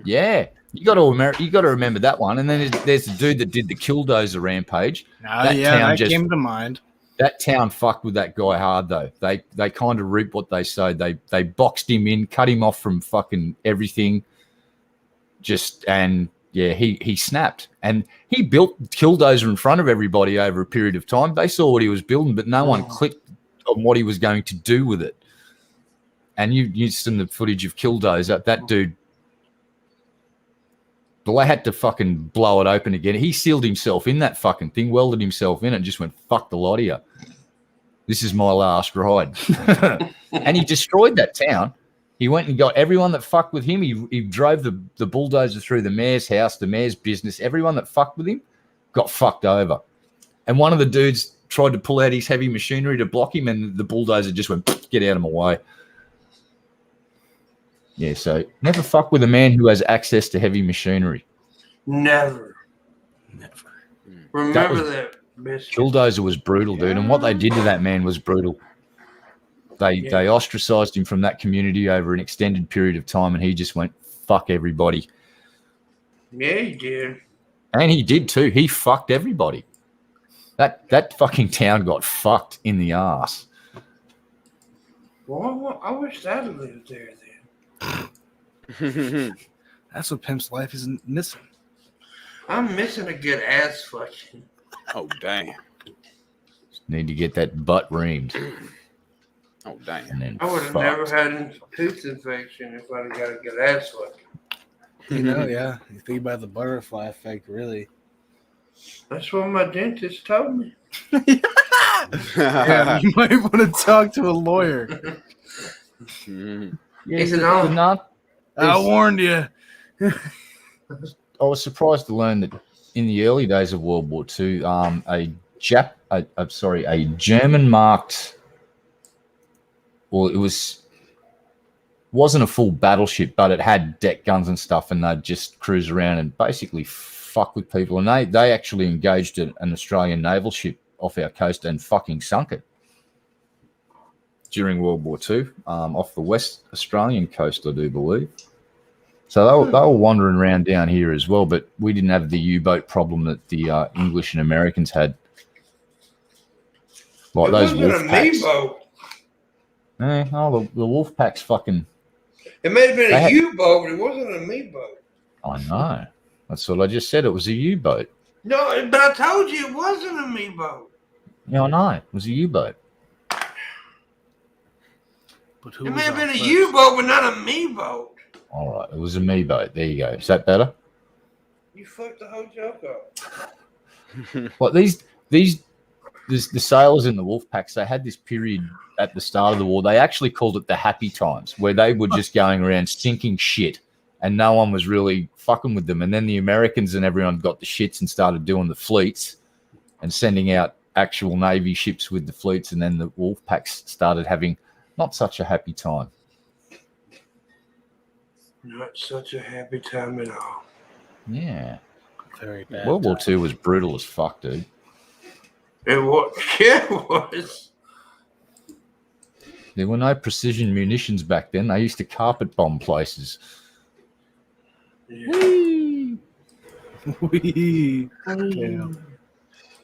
Yeah. You got to remember that one. And then there's the dude that did the Killdozer rampage. That came to mind. That town fucked with that guy hard though. They kind of reaped what they sowed. They boxed him in, cut him off from fucking everything. He snapped. And he built Killdozer in front of everybody over a period of time. They saw what he was building, but no one clicked on what he was going to do with it. And you've seen the footage of Killdozer. That dude, well, they had to fucking blow it open again. He sealed himself in that fucking thing, welded himself in, and just went, fuck the lot of you. This is my last ride. And he destroyed that town. He went and got everyone that fucked with him. He drove the bulldozer through the mayor's house, the mayor's business. Everyone that fucked with him got fucked over. And one of the dudes tried to pull out his heavy machinery to block him, and the bulldozer just went, get out of my way. Yeah, so never fuck with a man who has access to heavy machinery. Never. Remember that. Killdozer was brutal, dude, and what they did to that man was brutal. They ostracized him from that community over an extended period of time, and he just went, fuck everybody. Yeah, he did. And he did too. He fucked everybody. That fucking town got fucked in the ass. Well, I wish Dad lived there then. That's what Pimp's life is missing. I'm missing a good ass fucking. Oh, dang. Need to get that butt reamed. Oh, dang. And then I would have never had a tooth infection if I'd have got a good ass fucking. You know, yeah. You think about the butterfly effect, really. That's what my dentist told me. Yeah, you might want to talk to a lawyer. He said, "No, I warned you." I was surprised to learn that in the early days of World War II, a German marked, well, it wasn't a full battleship, but it had deck guns and stuff, and they'd just cruise around and basically fuck with people. And they actually engaged an Australian naval ship off our coast and fucking sunk it during World War II, off the West Australian coast, I do believe. So they were wandering around down here as well, but we didn't have the U-boat problem that the English and Americans had. Like those wolf packs. The wolf packs fucking... It may have been a U-boat, but it wasn't a me boat. I know. That's what I just said. It was a U-boat. No, but I told you it wasn't a me boat. Yeah, I know. It was a U-boat. It may have been a U-boat, but not a me boat. All right, it was a me boat. There you go. Is that better? You fucked the whole joke up. Well, the sailors in the wolf packs, they had this period at the start of the war. They actually called it the happy times, where they were just going around sinking shit, and no one was really fucking with them. And then the Americans and everyone got the shits and started doing the fleets and sending out actual Navy ships with the fleets, and then the wolf packs started having not such a happy time. Not such a happy time at all. Yeah. Very bad. World War II was brutal as fuck, dude. It was. Yeah, it was. There were no precision munitions back then. They used to carpet bomb places. Yeah. Whee! Yeah.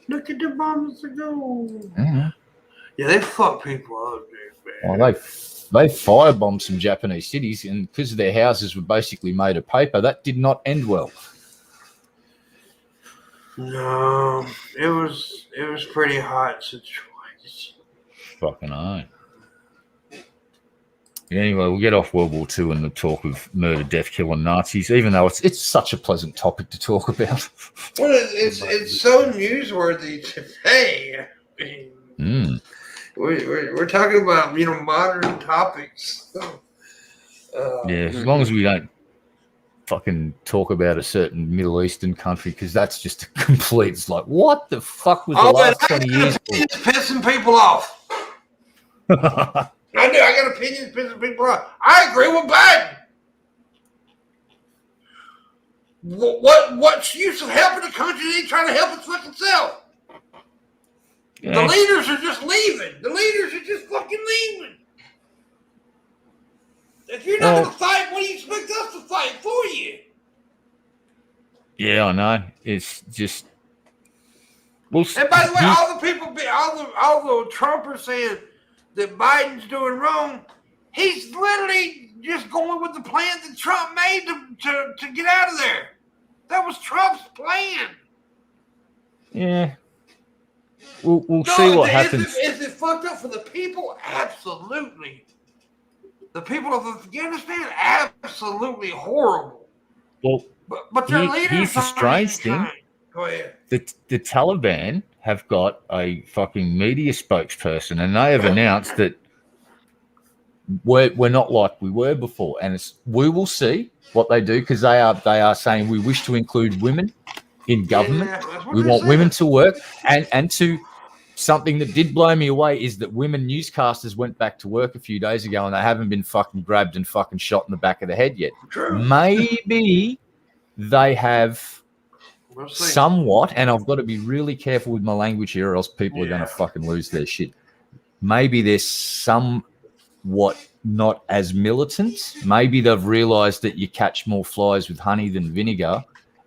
Look at the bombs go. Mm-hmm. Yeah, they fuck people up, dude, man. Well, they firebombed some Japanese cities, and because their houses were basically made of paper, that did not end well. No, it was pretty hot situation. Fucking hell. Anyway, we'll get off World War II and the talk of murder, death, killing Nazis, even though it's such a pleasant topic to talk about. Well, it's so newsworthy today. We're talking about modern topics. Yeah, as long as we don't fucking talk about a certain Middle Eastern country, because that's just a complete. It's like, what the fuck was the last 20 years? It's pissing people off. I do. I got opinions pissing people off. I agree with Biden. What's the use of helping the country that ain't trying to help its fucking self? Yeah. The leaders are just leaving. The leaders are just fucking leaving. If you're not going to fight, what do you expect us to fight for you? Yeah, I know. It's just. Well, And by the way, all the Trumpers saying that Biden's doing wrong, he's literally just going with the plan that Trump made to get out of there. That was Trump's plan. Yeah. We'll see what happens. Is it fucked up for the people? Absolutely. The people of Afghanistan, absolutely horrible. Well, but their leaders. Here's the strange thing. Go ahead. The Taliban have got a fucking media spokesperson, and they have announced that we're not like we were before, and we will see what they do, because they are saying we wish to include women in government. Yeah, we want women to work, and to something that did blow me away is that women newscasters went back to work a few days ago, and they haven't been fucking grabbed and fucking shot in the back of the head yet. True. Maybe they have. Somewhat, and I've got to be really careful with my language here, or else people are going to fucking lose their shit. Maybe they're somewhat not as militant. Maybe they've realised that you catch more flies with honey than vinegar,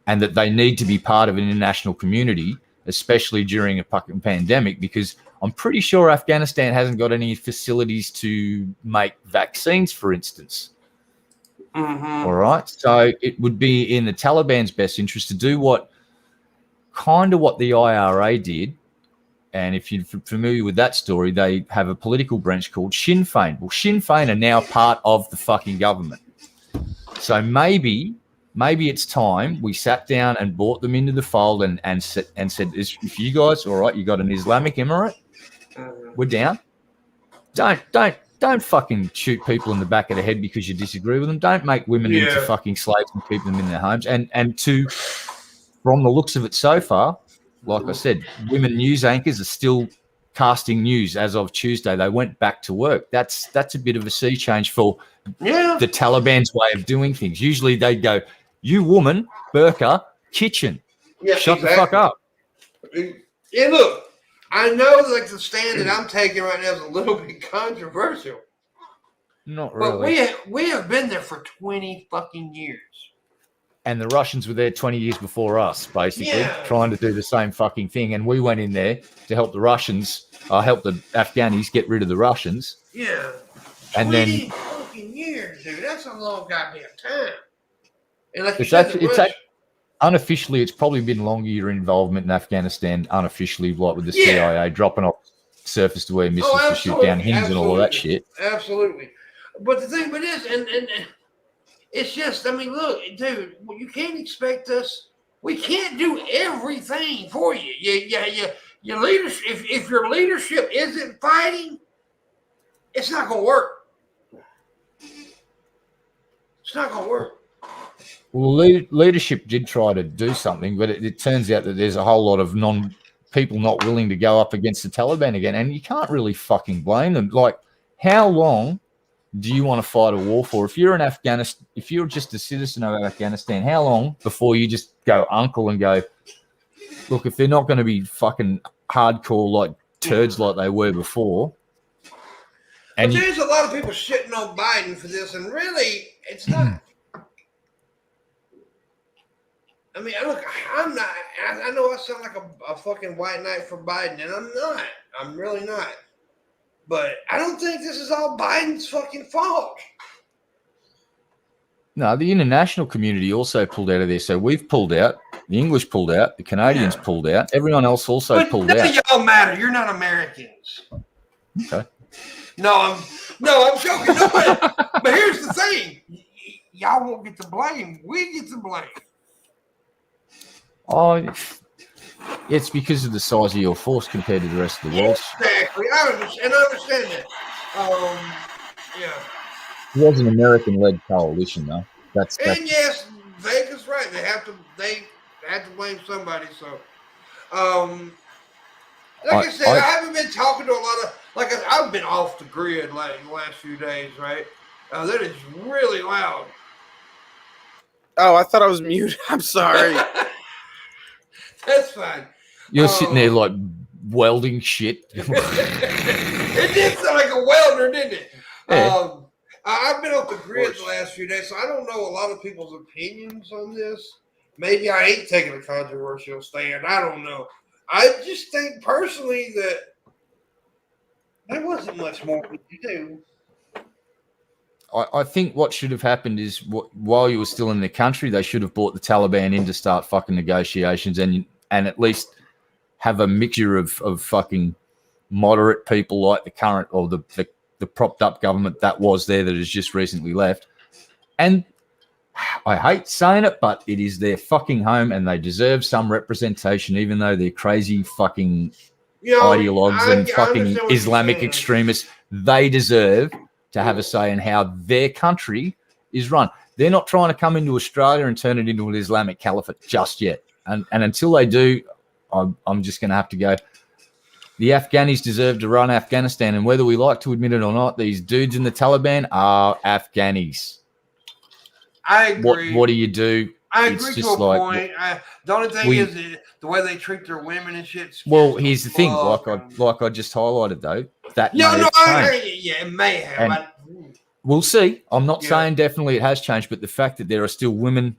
and that they need to be part of an international community, especially during a fucking pandemic, because I'm pretty sure Afghanistan hasn't got any facilities to make vaccines, for instance. Mm-hmm. All right. So it would be in the Taliban's best interest to do what the IRA did. And if you're familiar with that story, they have a political branch called Sinn Féin. Well, Sinn Féin are now part of the fucking government. So maybe it's time we sat down and brought them into the fold and said, if you guys, all right, you got an Islamic emirate, we're down. Don't fucking shoot people in the back of the head because you disagree with them. Don't make women into fucking slaves and keep them in their homes. And from the looks of it so far, like I said, women news anchors are still casting news as of Tuesday. They went back to work. That's a bit of a sea change for the Taliban's way of doing things. Usually they'd go, you woman, burqa, kitchen. Yeah, Shut the fuck up. Yeah, look, I know like the stand that I'm taking right now is a little bit controversial. Not really. But we have been there for 20 fucking years. And the Russians were there 20 years before us, basically, trying to do the same fucking thing. And we went in there to help the Russians, help the Afghanis get rid of the Russians. Yeah. And 20 fucking years, dude. That's a long goddamn time. And like unofficially, it's probably been longer your involvement in Afghanistan, unofficially, like with the CIA dropping off surface to air missiles to shoot down Hinds and all of that shit. Absolutely. But the thing about this, and it's just, I mean, look, dude, you can't expect us. We can't do everything for you. Your leadership. If your leadership isn't fighting, it's not gonna work. It's not gonna work. Well, leadership did try to do something, but it turns out that there's a whole lot of people not willing to go up against the Taliban again, and you can't really fucking blame them. Like, how long do you want to fight a war for? If you're if you're just a citizen of Afghanistan, how long before you just go uncle and go, look, if they're not going to be fucking hardcore like turds like they were before. And but there's a lot of people shitting on Biden for this, and really, it's not. I mean, look, I'm not. I know I sound like a fucking white knight for Biden, and I'm not. I'm really not. But I don't think this is all Biden's fucking fault. No, the international community also pulled out of there. So we've pulled out. The English pulled out. The Canadians pulled out. Everyone else also pulled out. None of y'all matter. You're not Americans. Okay. No, I'm joking. No, but here's the thing. Y'all won't get the blame. We get the blame. Oh, it's because of the size of your force compared to the rest of the world. Exactly. I understand that. It was an American-led coalition, though. That's yes, Vegas right. They had to blame somebody. So, like I said, I haven't been talking to a lot of I've been off the grid like the last few days, right? That is really loud. Oh, I thought I was muted. I'm sorry. That's fine. You're sitting there like welding shit. It did sound like a welder, didn't it? Yeah. I've been off the grid the last few days, so I don't know a lot of people's opinions on this. maybe I ain't taking a controversial stand. I don't know. I just think personally that there wasn't much more we could do. I think what should have happened is while you were still in the country, they should have brought the Taliban in to start fucking negotiations and at least have a mixture of fucking moderate people like the current or the propped up government that was there that has just recently left. And I hate saying it, but it is their fucking home and they deserve some representation, even though they're crazy fucking ideologues and fucking Islamic extremists. They deserve to have a say in how their country is run. They're not trying to come into Australia and turn it into an Islamic caliphate just yet. And until they do, I'm just going to have to go, the Afghanis deserve to run Afghanistan. And whether we like to admit it or not, these dudes in the Taliban are Afghanis. I agree. What do you do? I agree to a point. The only thing is the way they treat their women and shit. Well, here's the thing. Like I just highlighted, though, that it may have. We'll see. I'm not saying definitely it has changed, but the fact that there are still women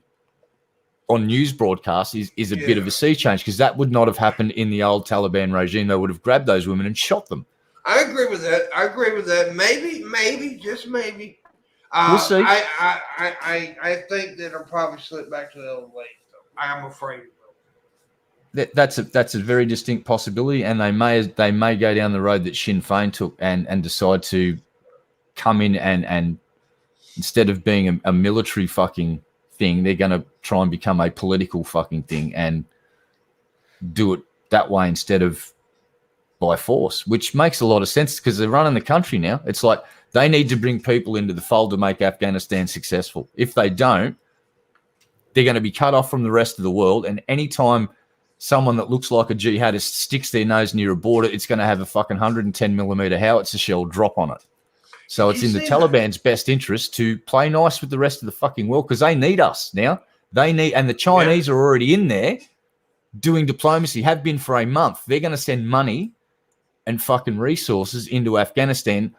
on news broadcasts is a bit of a sea change, because that would not have happened in the old Taliban regime. They would have grabbed those women and shot them. I agree with that. Maybe, just maybe. We'll see. I think that it'll probably slip back to the old ways. I'm afraid it will. That's a very distinct possibility, and they may go down the road that Sinn Féin took and decide to come in and instead of being a military fucking thing, they're going to try and become a political fucking thing and do it that way instead of by force, which makes a lot of sense because they're running the country now. It's like they need to bring people into the fold to make Afghanistan successful. If they don't, they're going to be cut off from the rest of the world. And anytime someone that looks like a jihadist sticks their nose near a border, it's going to have a fucking 110 millimeter howitzer shell drop on it. So it's in the Taliban's best interest to play nice with the rest of the fucking world because they need us now. And the Chinese are already in there doing diplomacy, have been for a month. They're going to send money and fucking resources into Afghanistan.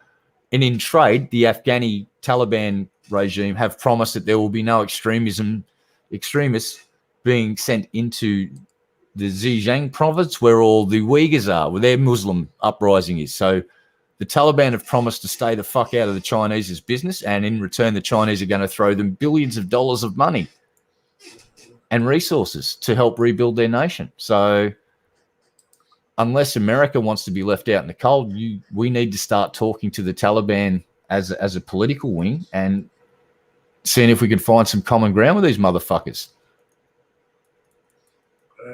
And in trade, the Afghani Taliban regime have promised that there will be no extremists being sent into the Xinjiang province where all the Uyghurs are, where their Muslim uprising is. So the Taliban have promised to stay the fuck out of the Chinese's business, and in return, the Chinese are going to throw them billions of dollars of money and resources to help rebuild their nation. So unless America wants to be left out in the cold, we need to start talking to the Taliban as a political wing and seeing if we can find some common ground with these motherfuckers.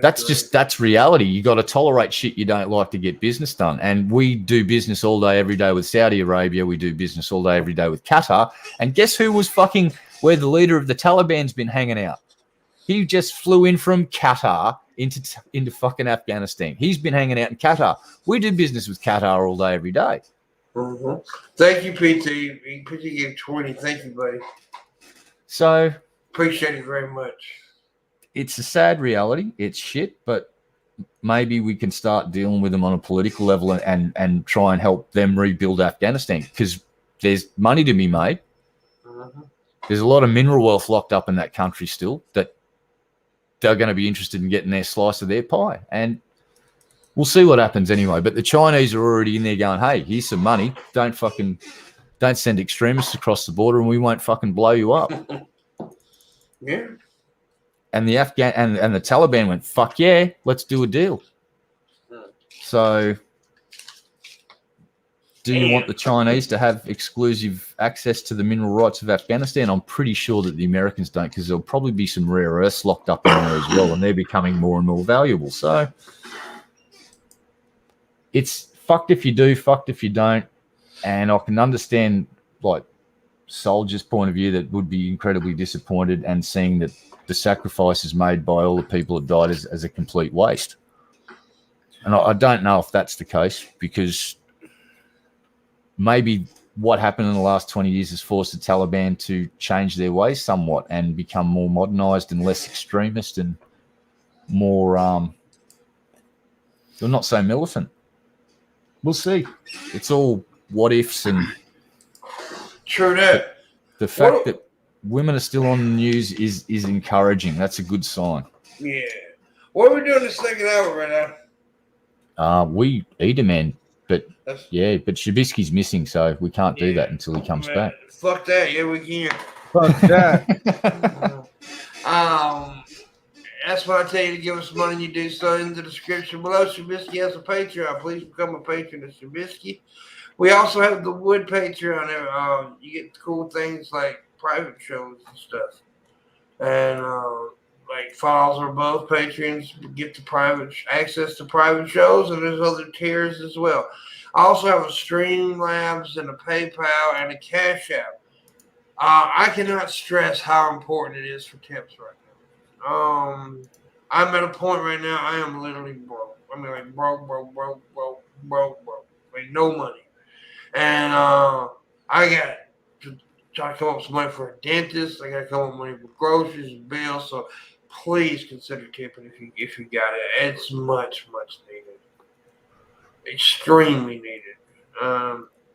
That's reality. You got to tolerate shit you don't like to get business done. And we do business all day, every day with Saudi Arabia. We do business all day, every day with Qatar. And guess who was fucking where the leader of the Taliban's been hanging out? He just flew in from Qatar into fucking Afghanistan. He's been hanging out in Qatar. We do business with Qatar all day, every day. Mm-hmm. Thank you, PT. PT gave 20. Thank you, buddy. So appreciate it very much. It's a sad reality. It's shit, but maybe we can start dealing with them on a political level and try and help them rebuild Afghanistan because there's money to be made. Mm-hmm. There's a lot of mineral wealth locked up in that country still that they're going to be interested in getting their slice of their pie. And we'll see what happens anyway. But the Chinese are already in there going, hey, here's some money. Don't send extremists across the border and we won't fucking blow you up. Yeah. And the and the Taliban went, fuck yeah, let's do a deal. So do you want the Chinese to have exclusive access to the mineral rights of Afghanistan? I'm pretty sure that the Americans don't, because there'll probably be some rare earths locked up in there as well, and they're becoming more and more valuable. So it's fucked if you do, fucked if you don't. And I can understand, like, soldiers' point of view that would be incredibly disappointed and seeing that the sacrifices made by all the people that died as a complete waste. And I don't know if that's the case, because maybe what happened in the last 20 years has forced the Taliban to change their ways somewhat and become more modernized and less extremist and more, they're not so militant. We'll see. It's all what ifs and true that. The fact that women are still on the news is encouraging. That's a good sign. Yeah. What are we doing this second hour right now? We eat a man, but That's, but Shabisky's missing, so we can't do that until he comes man, back. Fuck that. Yeah, we can. Fuck that. That's why I tell you to give us money. You do so in the description below. Shabisky has a Patreon. Please become a patron of Shabisky. We also have the Wood Patreon. You get cool things like private shows and stuff. And like files or both patrons get the private access to private shows, and there's other tiers as well. I also have a Streamlabs and a PayPal and a CashApp. I cannot stress how important it is for tips right now. I'm at a point right now. I am literally broke. I mean, like broke. Like no money, and I got to try to come up with some money for a dentist. I got to come up with money for groceries and bills. So please consider tipping if you got it. It's much needed, extremely needed.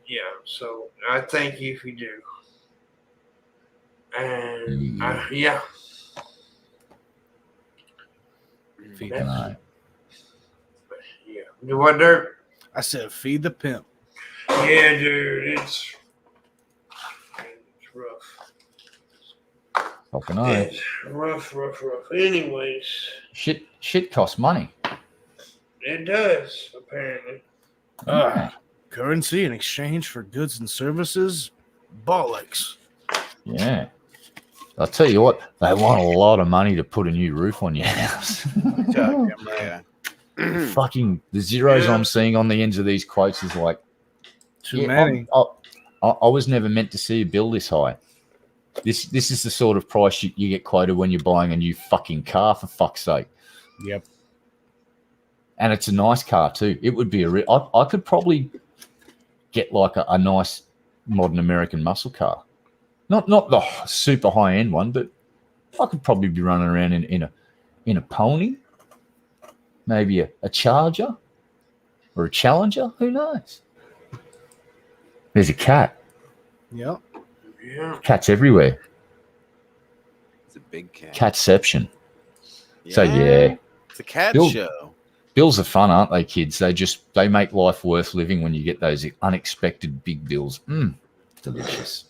Yeah. So I thank you if you do. And yeah. Feed That's, Right. yeah. Do what, Dirt? I said, feed the pimp. Yeah, dude. It's rough. Fucking know. It's rough. Anyways, Shit costs money. it does, apparently. Currency in exchange for goods and services? Bollocks. Yeah. I'll tell you what, they want a lot of money to put a new roof on your house. Yeah. Fucking the zeros Yeah. I'm seeing on the ends of these quotes is like Too many. I was never meant to see a bill this high. This is the sort of price you get quoted when you're buying a new fucking car, for fuck's sake. Yep. And it's a nice car too. It would be I could probably get like a nice modern American muscle car. Not the super high end one, but I could probably be running around in a pony, maybe a Charger or a Challenger. Who knows? There's a cat. Yep. Yeah. Cats everywhere. It's a big cat. Catception. So yeah, It's a cat Bill- show. bills are fun, aren't they, kids? They make life worth living when you get those unexpected big bills. Delicious.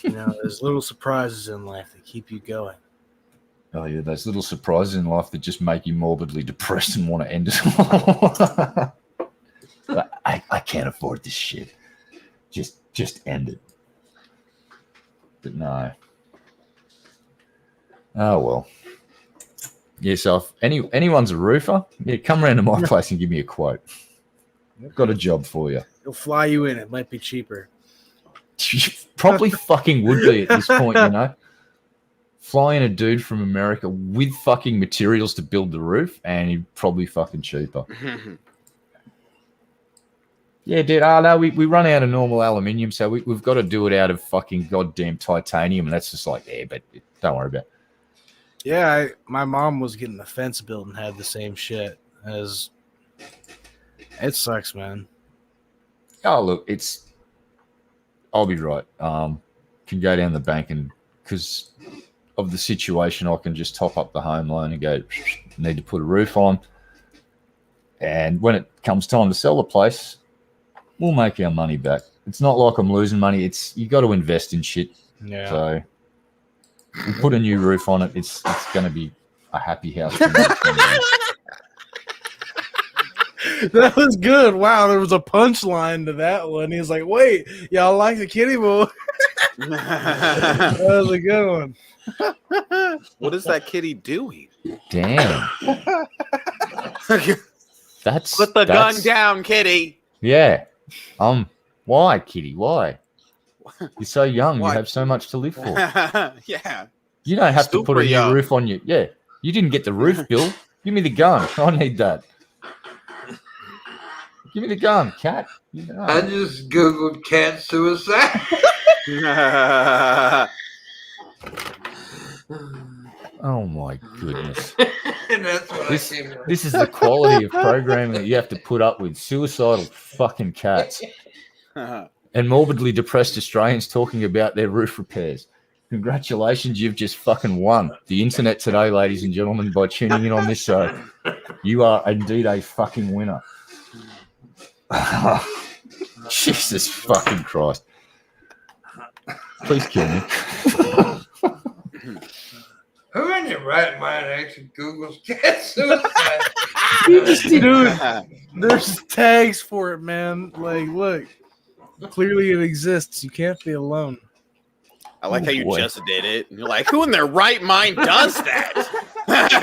You know, there's little surprises in life that keep you going. Oh yeah, those little surprises in life that just make you morbidly depressed and want to end it all. I can't afford this shit. Just end it. But no. Oh well. Yeah, so if anyone's a roofer, yeah, come around to my place and give me a quote. I've got a job for you. He'll fly you in. It might be cheaper. Probably fucking would be at this point, you know. Flying a dude from America with fucking materials to build the roof, and he'd probably fucking cheaper. Yeah, dude. No, we run out of normal aluminium, so we've got to do it out of fucking goddamn titanium, and that's just like, but don't worry about it. Yeah, my mom was getting the fence built and had the same shit as. It sucks, man. Oh, look, I'll be right. Can go down the bank and because of the situation, I can just top up the home loan and go, need to put a roof on. And when it comes time to sell the place, we'll make our money back. It's not like I'm losing money. You got to invest in shit. Yeah. So we put a new roof on it. It's going to be a happy house. That was good. Wow, there was a punchline to that one. He was like, wait, y'all like the kitty boy? That was a good one. What is that kitty doing? Damn. That's Put the gun down, kitty. Yeah. Why, kitty? Why? You're so young. Why? You have so much to live for. Yeah. You don't have to put Super a new young. roof on you. Yeah. You didn't get the roof, Bill. Give me the gun. I need that. Give me the gun, cat. I just Googled cat suicide. Oh my goodness. And that's what This, I came up. this is the quality of programming that you have to put up with. Suicidal fucking cats and morbidly depressed Australians talking about their roof repairs. Congratulations, you've just fucking won the internet today, ladies and gentlemen, by tuning in on this show. You are indeed a fucking winner. Jesus fucking Christ. Please kill me. Who in their right mind actually Googles cat suicide? Dude, there's tags for it, man. Like, look, clearly it exists. You can't be alone. I like how you just did it. And you're like, who in their right mind does that? That's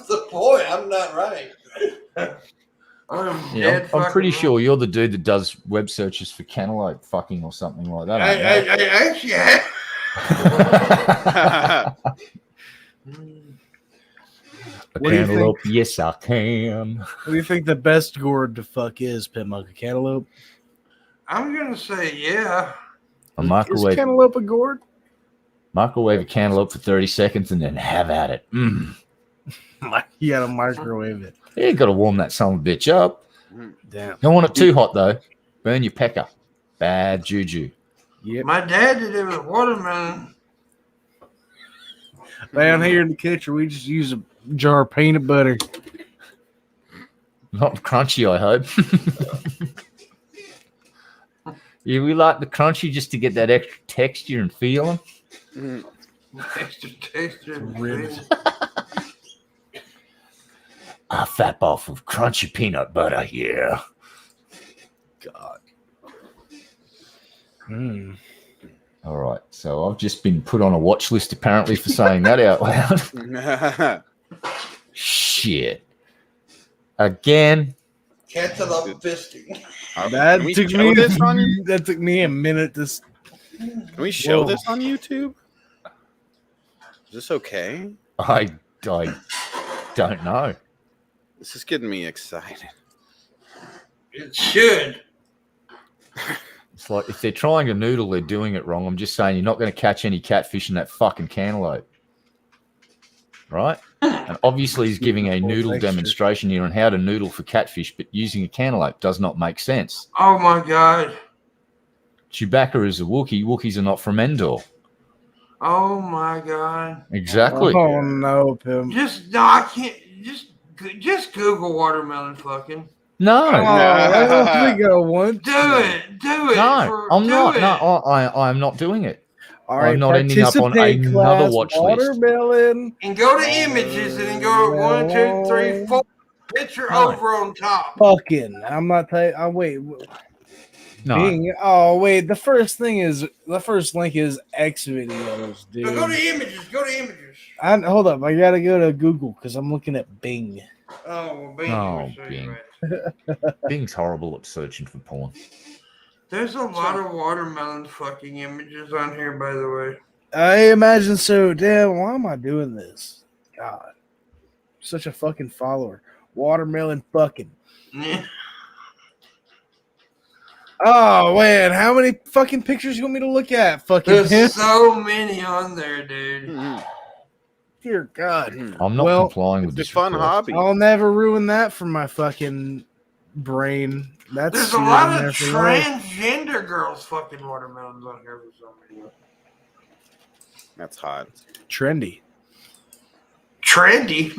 the point. I'm not right. I'm pretty sure you're the dude that does web searches for cantaloupe fucking or something like that. I actually have. A cantaloupe, yes, I can. What do you think the best gourd to fuck is, Pimpmunk? A cantaloupe? I'm gonna say yeah. A microwave. Is cantaloupe a gourd? Microwave a cantaloupe for 30 seconds and then have at it. You gotta microwave it. Yeah, you gotta warm that son of a bitch up. Damn. Don't want it too hot though. Burn your pecker. Bad juju. Yep. My dad did it with watermelon. Down here in the kitchen, we just use a jar of peanut butter. Not crunchy, I hope. Yeah, we like the crunchy just to get that extra texture and feeling. Extra texture. A fat ball of crunchy peanut butter, yeah. God. All right, so I've just been put on a watch list apparently for saying that out loud. Shit. Again. Cantaloupe fisting. That Can took me a minute to. Can we show this on YouTube? Is this okay? I don't know. This is getting me excited. It should. It's like if they're trying a noodle, they're doing it wrong. I'm just saying you're not going to catch any catfish in that fucking cantaloupe. Right? And obviously he's giving a noodle demonstration here on how to noodle for catfish, but using a cantaloupe does not make sense. Oh my God. Chewbacca is a Wookiee. Wookiees are not from Endor. Oh my God. Exactly. Oh no, Pim. I can't. Just Google watermelon fucking. No. I don't think I want Do it. Do it. No, I'm not. No, I'm not doing it. All right, I'm not ending up on another watch list. Watermelon. And go to images and then go to 1, 2, 3, 4. Picture over on top. Fucking. I'm not. Oh wait. No. Bing. Oh wait. The first link is X videos, dude. No, go to images. Go to images. Hold up. I gotta go to Google because I'm looking at Bing. Oh, well, Bing. Oh, Bing. Bing's horrible at searching for porn. There's a lot of watermelon fucking images on here, by the way. I imagine so. Damn, why am I doing this? God. Such a fucking follower. Watermelon fucking. Yeah. Oh, man. How many fucking pictures you want me to look at? Fucking There's so many on there, dude. Dear God. I'm not complying with It's this a fun request. hobby. I'll never ruin that from my fucking brain. There's a lot of transgender girls fucking watermelons on here for some reason. That's hot. Trendy. Trendy?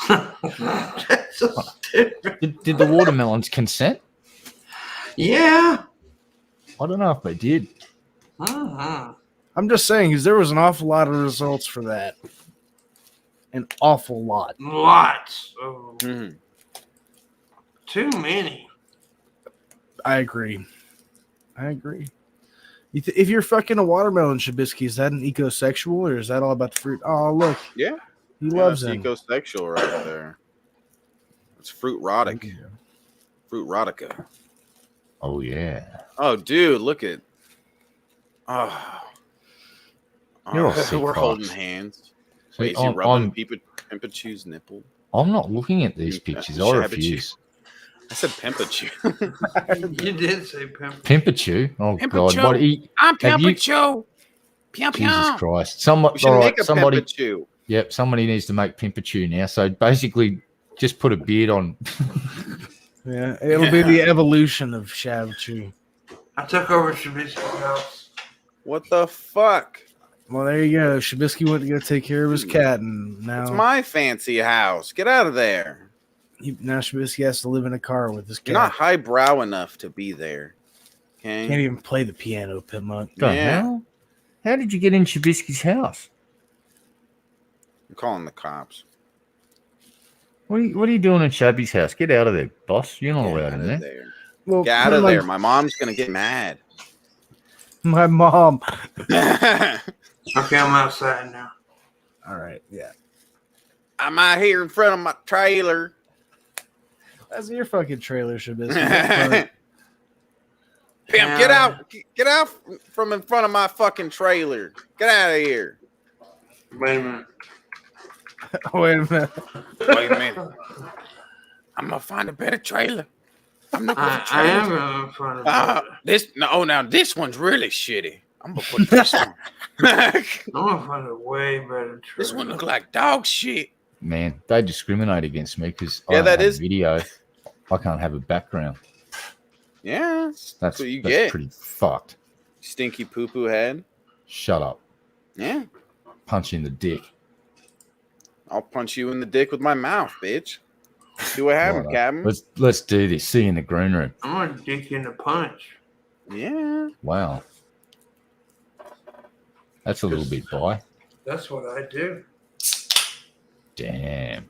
That's so stupid. Did the watermelons consent? Yeah. I don't know if they did. I'm just saying, because there was an awful lot of results for that. An awful lot. Lots of them. Too many. I agree. If you're fucking a watermelon, Shabisky, is that an ecosexual or is that all about the fruit? Oh, look. Yeah. He loves that's them. ecosexual right there. It's fruit rotic. Fruit rotica. Oh, yeah. Oh, dude, look at. Oh. You're all sick we're fucks. holding hands. See, Is he rubbing Pimpachu's nipple? I'm not looking at these pictures. I refuse. I said Pimpachu. You did say pimp. Pimpachu? Oh, Pimpachu. God. What, I'm Pimpachu. Jesus Christ. We should make a Pimpachu. Yep, somebody needs to make Pimpachu now. So basically, just put a beard on. Yeah, it'll be the evolution of Shabisky. I took over Shabisky's house. What the fuck? Well, there you go. Shabisky went to go take care of his cat, and It's now my fancy house. Get out of there. now Shabisky has to live in a car with his cat. You're not highbrow enough to be there. Okay. Can't even play the piano, Pimpmunk. The Yeah. hell? How did you get in Shabisky's house? I'm calling the cops. What are you doing in Shabby's house? Get out of there, boss. You're not Get allowed out in of there. there. Well, Get out of Pimpmunk- there. My mom's gonna get mad. My mom. Okay, I'm outside now. All right, yeah. I'm out here in front of my trailer. That's your fucking trailer, Shabisky. Pimp, get out! Get out from in front of my fucking trailer! Get out of here! Wait a minute. Wait a minute. Wait a minute. I'm gonna find a better trailer. I'm looking for I am trailers. going in front of it. Now this one's really shitty. I'm gonna put this one. I'm going to find a way better This trailer. one look like dog shit. Man, they discriminate against me because Yeah, I don't that have is- video. I can't have a background. Yeah, That's what you get. pretty fucked. stinky poo poo head. Shut up. Yeah, Punch you in the dick. I'll punch you in the dick with my mouth, bitch. See what happened, Righto. Captain. Let's do this. See you in the green room. I'm going to dick you in the punch. Yeah. Wow. That's a little bit bi. That's what I do. Damn.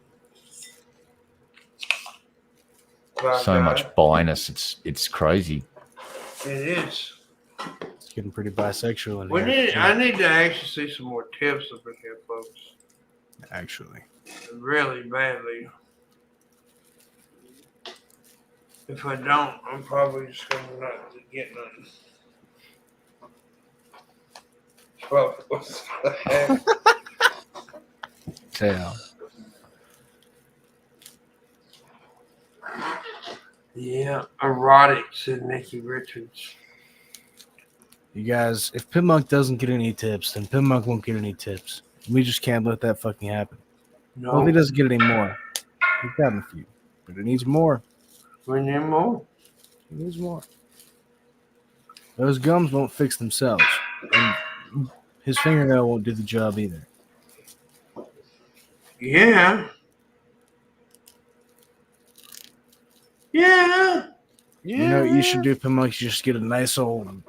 By So God, much bi-ness. It's crazy. It is. It's getting pretty bisexual in We here. need. I need to actually see some more tips up in here, folks. Actually. Really badly. If I don't, I'm probably just gonna not get nothing. Well, what's the heck? Yeah. Yeah, erotic, said Nikki Richards. You guys, if Pimpmunk doesn't get any tips, then Pimpmunk won't get any tips. We just can't let that fucking happen. Well, if he No, doesn't get any more, he's gotten a few. But it needs more. we need more. He needs more. Those gums won't fix themselves. And his fingernail won't do the job either. Yeah. Yeah. Yeah. You know what you should do, Pimpmunk? You just get a nice old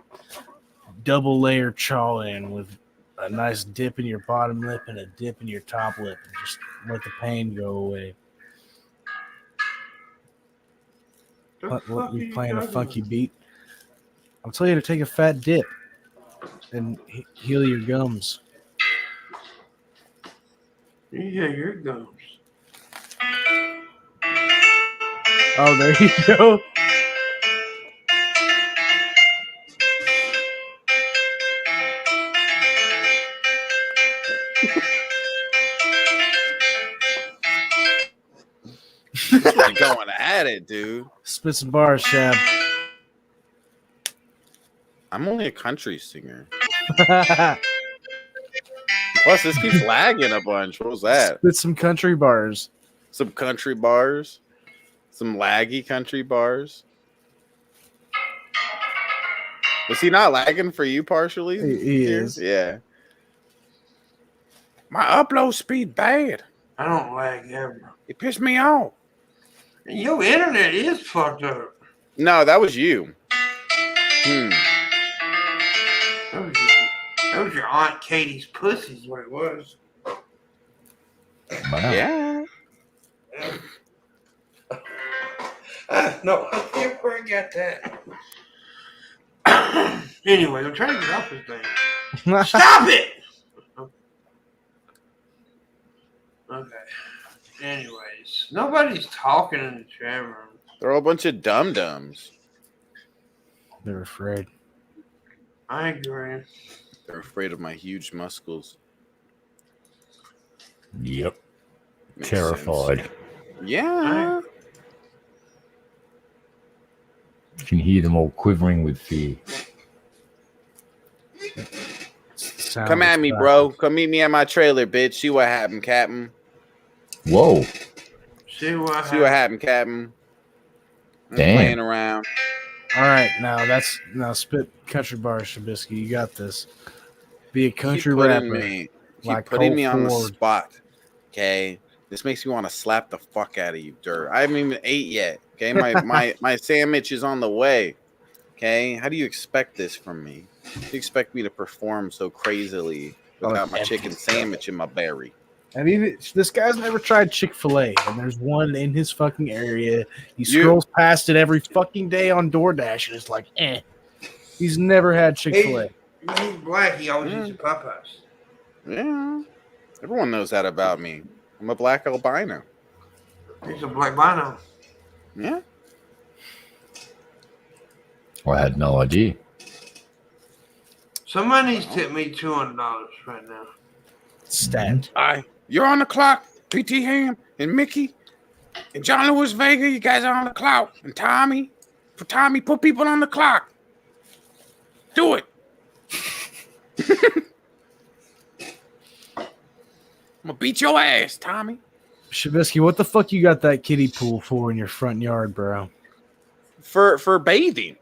double layer chaw in with a nice dip in your bottom lip and a dip in your top lip. And just let the pain go away. The Let fuck are you you playing a talking funky about? beat. I'll tell you to take a fat dip and heal your gums. Yeah, your gums. Oh, there you go. You're going at it, dude. Spit some bars, Shab. I'm only a country singer. Plus, this keeps lagging a bunch. What was that? Spit some country bars. Some country bars? Some laggy country bars? Was he not lagging for you partially? He here? is. Yeah. My upload speed bad. I don't lag ever. It pissed me off. Your internet is fucked up. No, that was you. That was your Aunt Katie's pussy is what it was. Wow. Yeah. No, I can't forget that. Anyway, I'm trying to get off this thing. Stop it! Okay. Anyways, nobody's talking in the chat room. They're all a bunch of dum-dums. They're afraid. I agree. They're afraid of my huge muscles. Yep. Makes Terrified. sense. Yeah. You can hear them all quivering with fear. Come at me, bro. Come meet me at my trailer, bitch. See what happened, Captain. Whoa. See what See what happened, Captain. I'm Damn. playing around. All right, now spit country bar, Shabisky. You got this. Be a country rapper. Keep like putting Colt me on the Ford. spot. Okay. This makes me want to slap the fuck out of you, Dirt. I haven't even ate yet. Okay. My sandwich is on the way. Okay. How do you expect this from me? Do you expect me to perform so crazily without my chicken sandwich in my berry? And even this guy's never tried Chick-fil-A, and there's one in his fucking area. He scrolls past it every fucking day on DoorDash, and it's like, eh. He's never had Chick-fil-A. He's black. He always eats Popeyes. Yeah. Everyone knows that about me. I'm a black albino. He's a black bino. Yeah. I had no idea. Somebody needs to tip me $200 right now. Stat. You're on the clock. PT Ham and Mickey and John Lewis Vega. You guys are on the clock. And Tommy, put people on the clock. Do it. I'm gonna beat your ass, Tommy. Shabisky, what the fuck you got that kiddie pool for in your front yard, bro? For bathing.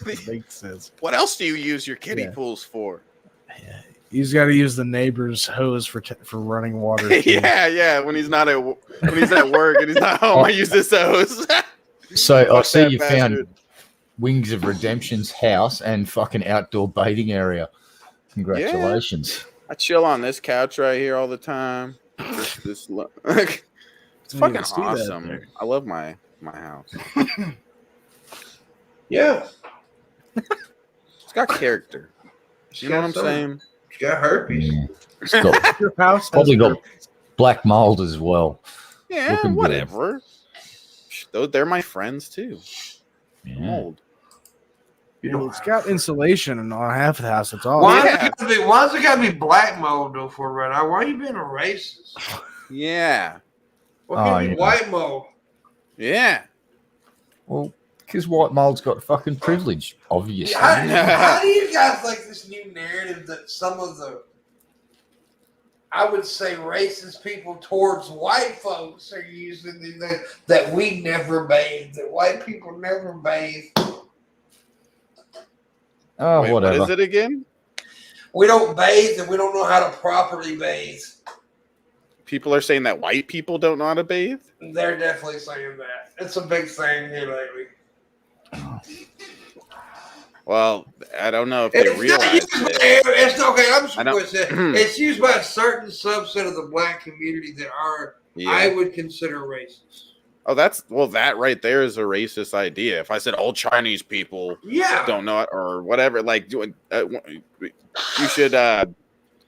Makes sense. What else do you use your kiddie pools for? Yeah. He's got to use the neighbor's hose for running water. yeah. When he's at work and he's not home, I use this hose. So I see you bastard. found Wings of Redemption's house and fucking outdoor bathing area. Congratulations. I chill on this couch right here all the time. It's fucking awesome. I love my house. Yeah. It's got character. You know what I'm saying? It's got herpes. Yeah. It's got, Your house probably got black mold as well. Yeah, Looking whatever. They're my friends too. Yeah. Mold. It's got insulation and on half of the house. That's all. Why is it gotta be black mold though for right now? Why are you being a racist? Yeah. What can be white mold? Yeah. Well, because white mold's got fucking privilege, obviously. How do you guys like this new narrative that some of the, I would say, racist people towards white folks are using that we never bathe, that white people never bathe? Oh, Wait, whatever. what is it again? We don't bathe and we don't know how to properly bathe. People are saying that white people don't know how to bathe? They're definitely saying that. It's a big thing here lately. Well, I don't know if they realize it. It's okay. I'm just going to say it's used by a certain subset of the black community that are, I would consider racist. Oh, that right there is a racist idea. If I said all Chinese people don't know it or whatever, like you should.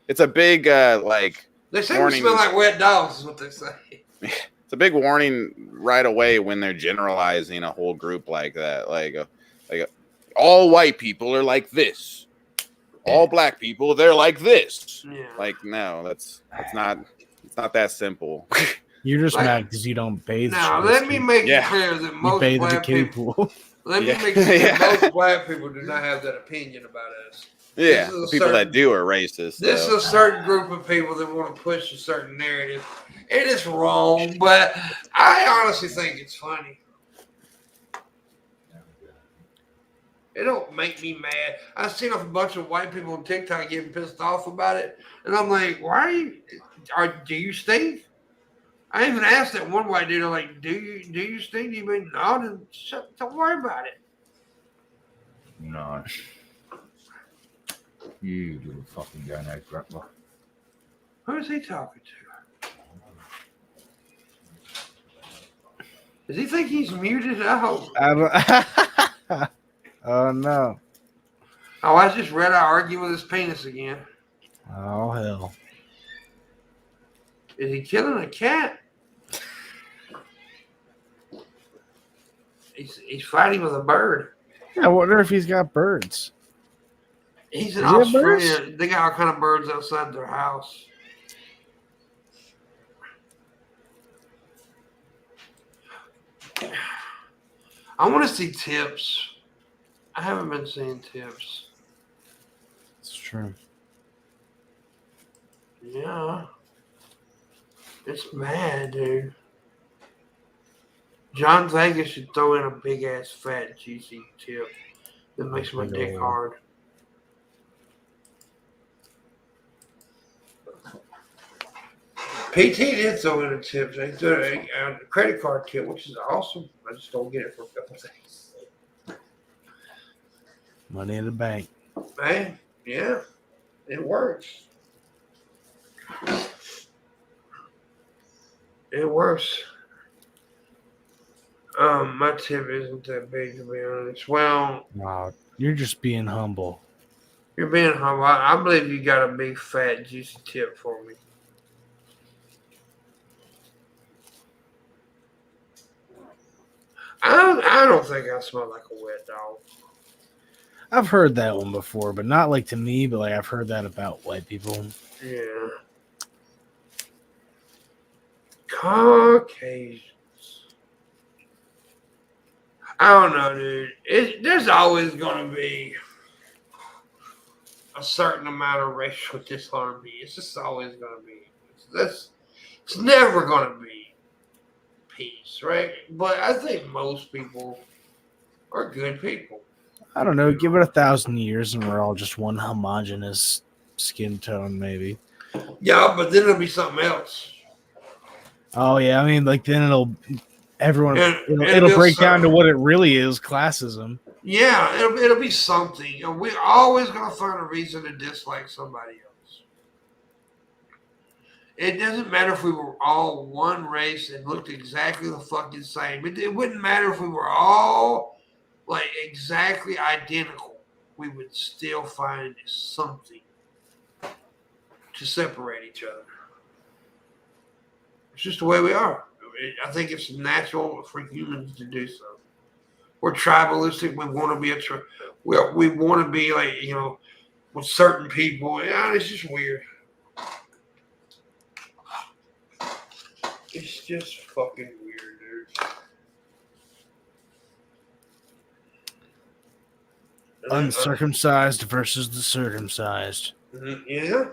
It's a big like. They say warning. we smell like wet dogs. Is what they say. It's a big warning right away when they're generalizing a whole group like that. Like all white people are like this. All black people, they're like this. Yeah. Like no, it's not that simple. You're just mad because you don't bathe. Now, let me make it clear that most black people. Let me make it clear that most black people do not have that opinion about us. Yeah, the people that do are racist. This is a certain group of people that want to push a certain narrative. It is wrong, but I honestly think it's funny. It don't make me mad. I've seen a bunch of white people on TikTok getting pissed off about it, and I'm like, "Why are you? Do you stink?" I even asked that one white dude, I'm like, do you stink? He mean, no, then don't worry about it. No. You little fucking go-no grappler. Who's he talking to? Does he think he's muted? I hope. Oh, no. Oh, I just read I argue with his penis again. Oh, hell. Is he killing a cat? He's fighting with a bird. I wonder if he's got birds. He's in Australia. They got all kind of birds outside their house. I want to see tips. I haven't been seeing tips. It's true. Yeah. It's mad, dude. John Vegas should throw in a big ass fat juicy tip that makes my dick hard. PT did throw in a tip. They threw a credit card tip, which is awesome. I just don't get it for a couple of days. Money in the bank. Man, yeah, it works. It works. My tip isn't that big, to be honest. Well, Wow, you're just being humble. you're being humble. I believe you got a big, fat, juicy tip for me. I don't think I smell like a wet dog. I've heard that one before, but not like to me, but like I've heard that about white people. Yeah. Caucasians. I don't know, dude. There's always going to be a certain amount of racial disharmony. It's just always going to be. It's never going to be peace, right? But I think most people are good people. I don't know. Give it 1,000 years, and we're all just one homogenous skin tone, maybe. Yeah, but then it'll be something else. Oh yeah, I mean, like then it'll It'll break down to what it really is: classism. Yeah, it'll be something. And we're always gonna find a reason to dislike somebody else. It doesn't matter if we were all one race and looked exactly the fucking same. It wouldn't matter if we were all like exactly identical. We would still find something to separate each other. It's just the way we are. I think it's natural for humans to do so. We're tribalistic. We want to be we want to be like, you know, with certain people. Yeah, it's just weird. It's just fucking weird, dude. Uncircumcised versus the circumcised. Yeah.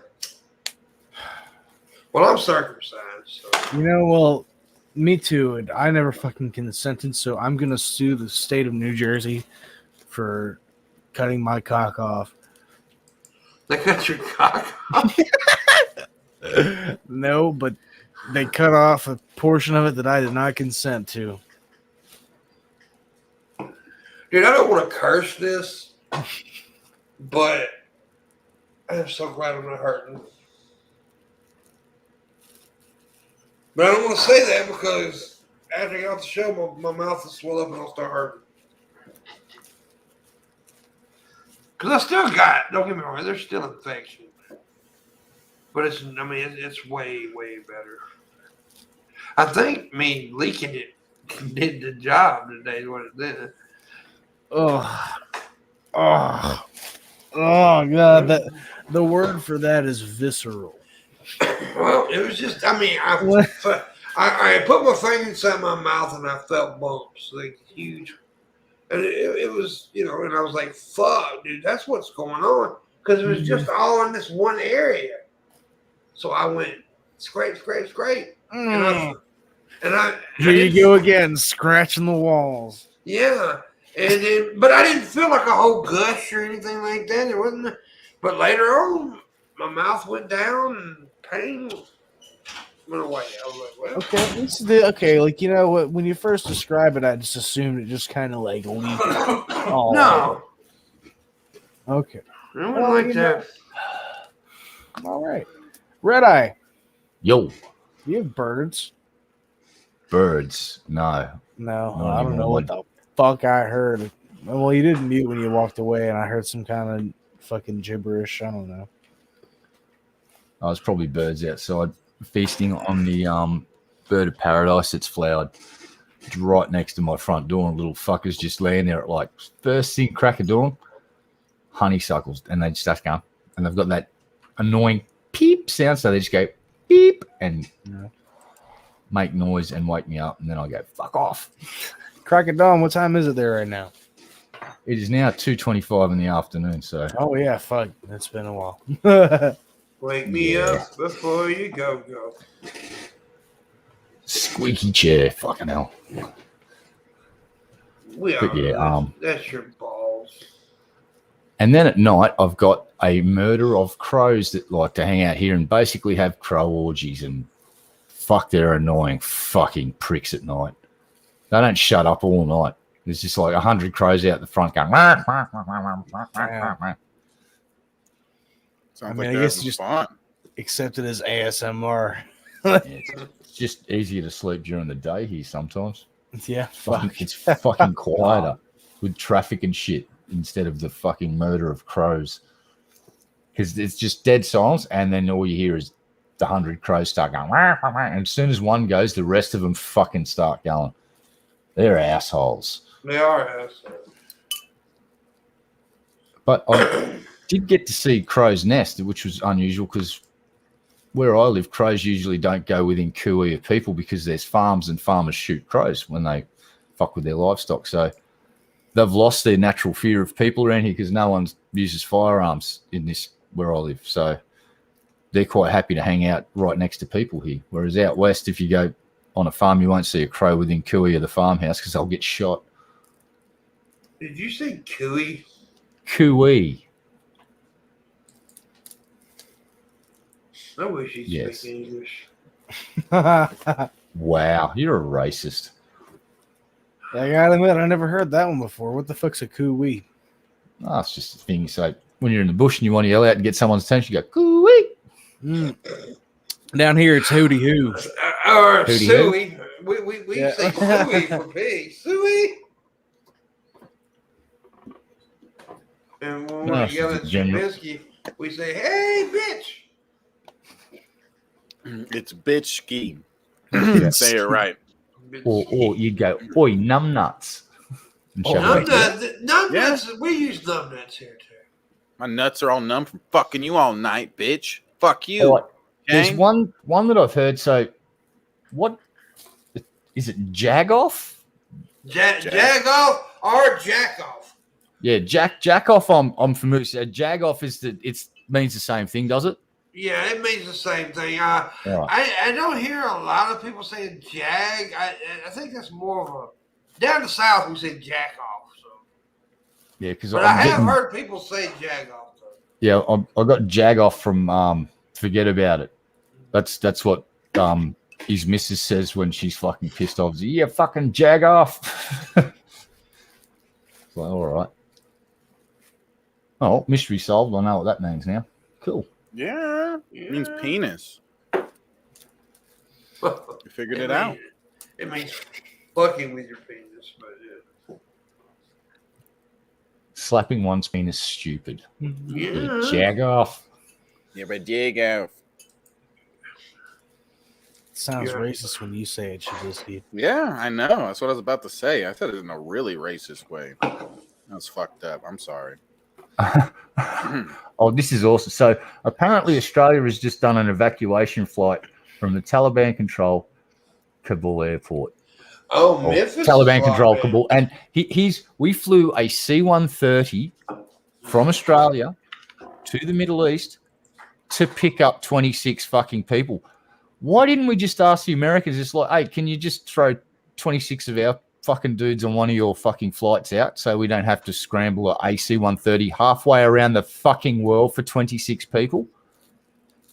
Well, I'm circumcised. So. You know, well, me too. And I never fucking consented, so I'm gonna sue the state of New Jersey for cutting my cock off. They cut your cock off? No, but they cut off a portion of it that I did not consent to. Dude, I don't want to curse this, but I'm so glad I'm not hurting. But I don't want to say that because after I get off the show, my mouth will swell up and I'll start hurting. Because I still got, don't get me wrong, there's still infection. But it's way, way better. I think me leaking it did the job today, is what it did. Oh, God! The word for that is visceral. Well, it was just, I put my finger inside my mouth and I felt bumps, like huge. And it was, you know, and I was like, fuck, dude, that's what's going on. Because it was just all in this one area. So I went, scrape. And Here you go again, scratching the walls. Yeah. And then, but I didn't feel like a whole gush or anything like that. It wasn't. But later on, my mouth went down and pain went away. I was like, well. Okay, like, you know what? When you first describe it, I just assumed it just kind of like leaked. Oh, no. Okay. I wouldn't like that. All right. Red Eye. Yo. You have birds. Birds. No. No, Not I don't know anymore. what the fuck I heard. Well, you didn't mute when you walked away, and I heard some kind of fucking gibberish. I don't know. Oh, it's probably birds outside feasting on the bird of paradise that's flowered. It's right next to my front door, and little fuckers just laying there at like first thing crack of dawn. Honeysuckles, and they just start going, and they've got that annoying peep sound, so they just go beep and make noise and wake me up, and then I go fuck off. Crack of dawn. What time is it there right now? It is now 2:25 in the afternoon, so Oh yeah, fuck. It's been a while. Wake me up before you go. squeaky chair, fucking hell. We But all yeah, know that's your balls. And then at night, I've got a murder of crows that like to hang out here and basically have crow orgies and fuck, they're annoying fucking pricks at night. They don't shut up all night. There's just like 100 crows out the front going. Sounds I mean, like I they're guess having just fun. accept it as ASMR. Yeah, it's just easier to sleep during the day here sometimes. Yeah, Fucking, fuck. it's fucking quieter with traffic and shit instead of the fucking murder of crows. Because it's just dead silence, and then all you hear is the 100 crows start going. And as soon as one goes, the rest of them fucking start going. They're assholes. They are assholes. But I did get to see Crow's Nest, which was unusual because where I live, crows usually don't go within cooey of people because there's farms and farmers shoot crows when they fuck with their livestock. So they've lost their natural fear of people around here because no one uses firearms in this where I live. So they're quite happy to hang out right next to people here. Whereas out west, if you go on a farm, you won't see a crow within cooey of the farmhouse because they'll get shot. Did you say cooey? Cooey. I wish he'd Yes. speak English. Wow, you're a racist. I gotta admit, I never heard that one before. What the fuck's a coo-wee? Oh, it's just a thing you say when you're in the bush and you want to yell out and get someone's attention. You go, cooey. Down here, it's hooty hoo. Or Hooty suey. We Yeah. say suey for pig. Suey. And when No, we yell at it's general. Shabisky, we say, "Hey, bitch." It's bitch ski. Yes. Say it right. Or you'd go, oi, numbnuts. And shove it back. Numbnuts. We use numbnuts here too. My nuts are all numb from fucking you all night, bitch. Fuck you. Right. There's gang. one that I've heard. So, what is it? Jagoff? Jagoff or jackoff. Yeah, jackoff. I'm familiar. So jagoff is means the same thing, does it? Yeah, it means the same thing. Right. I don't hear a lot of people saying jag. I think that's more of a down the south we say jack off. So, Yeah, because but I have heard people say jag off. Though. Yeah, I got jagoff from Forget About It. That's what his missus says when she's fucking pissed off. Yeah, fucking jag off. So, all right. Oh, mystery solved. I know what that means now. Cool. Yeah. It means penis. You figured it out. It means fucking with your penis, but yeah. Slapping one's penis stupid. Yeah. Jag off. Yeah, but Diego. Sounds Yeah. racist when you say it, Shabisky. Yeah, I know. That's what I was about to say. I said it in a really racist way. That's fucked up. I'm sorry. Oh, this is awesome. So apparently Australia has just done an evacuation flight from the Taliban control Kabul airport. Oh, Or Memphis. Taliban is control far, Kabul. And we flew a C-130 from Australia to the Middle East to pick up 26 fucking people. Why didn't we just ask the Americans, it's like, hey, can you just throw 26 of our fucking dudes on one of your fucking flights out so we don't have to scramble a AC-130 halfway around the fucking world for 26 people?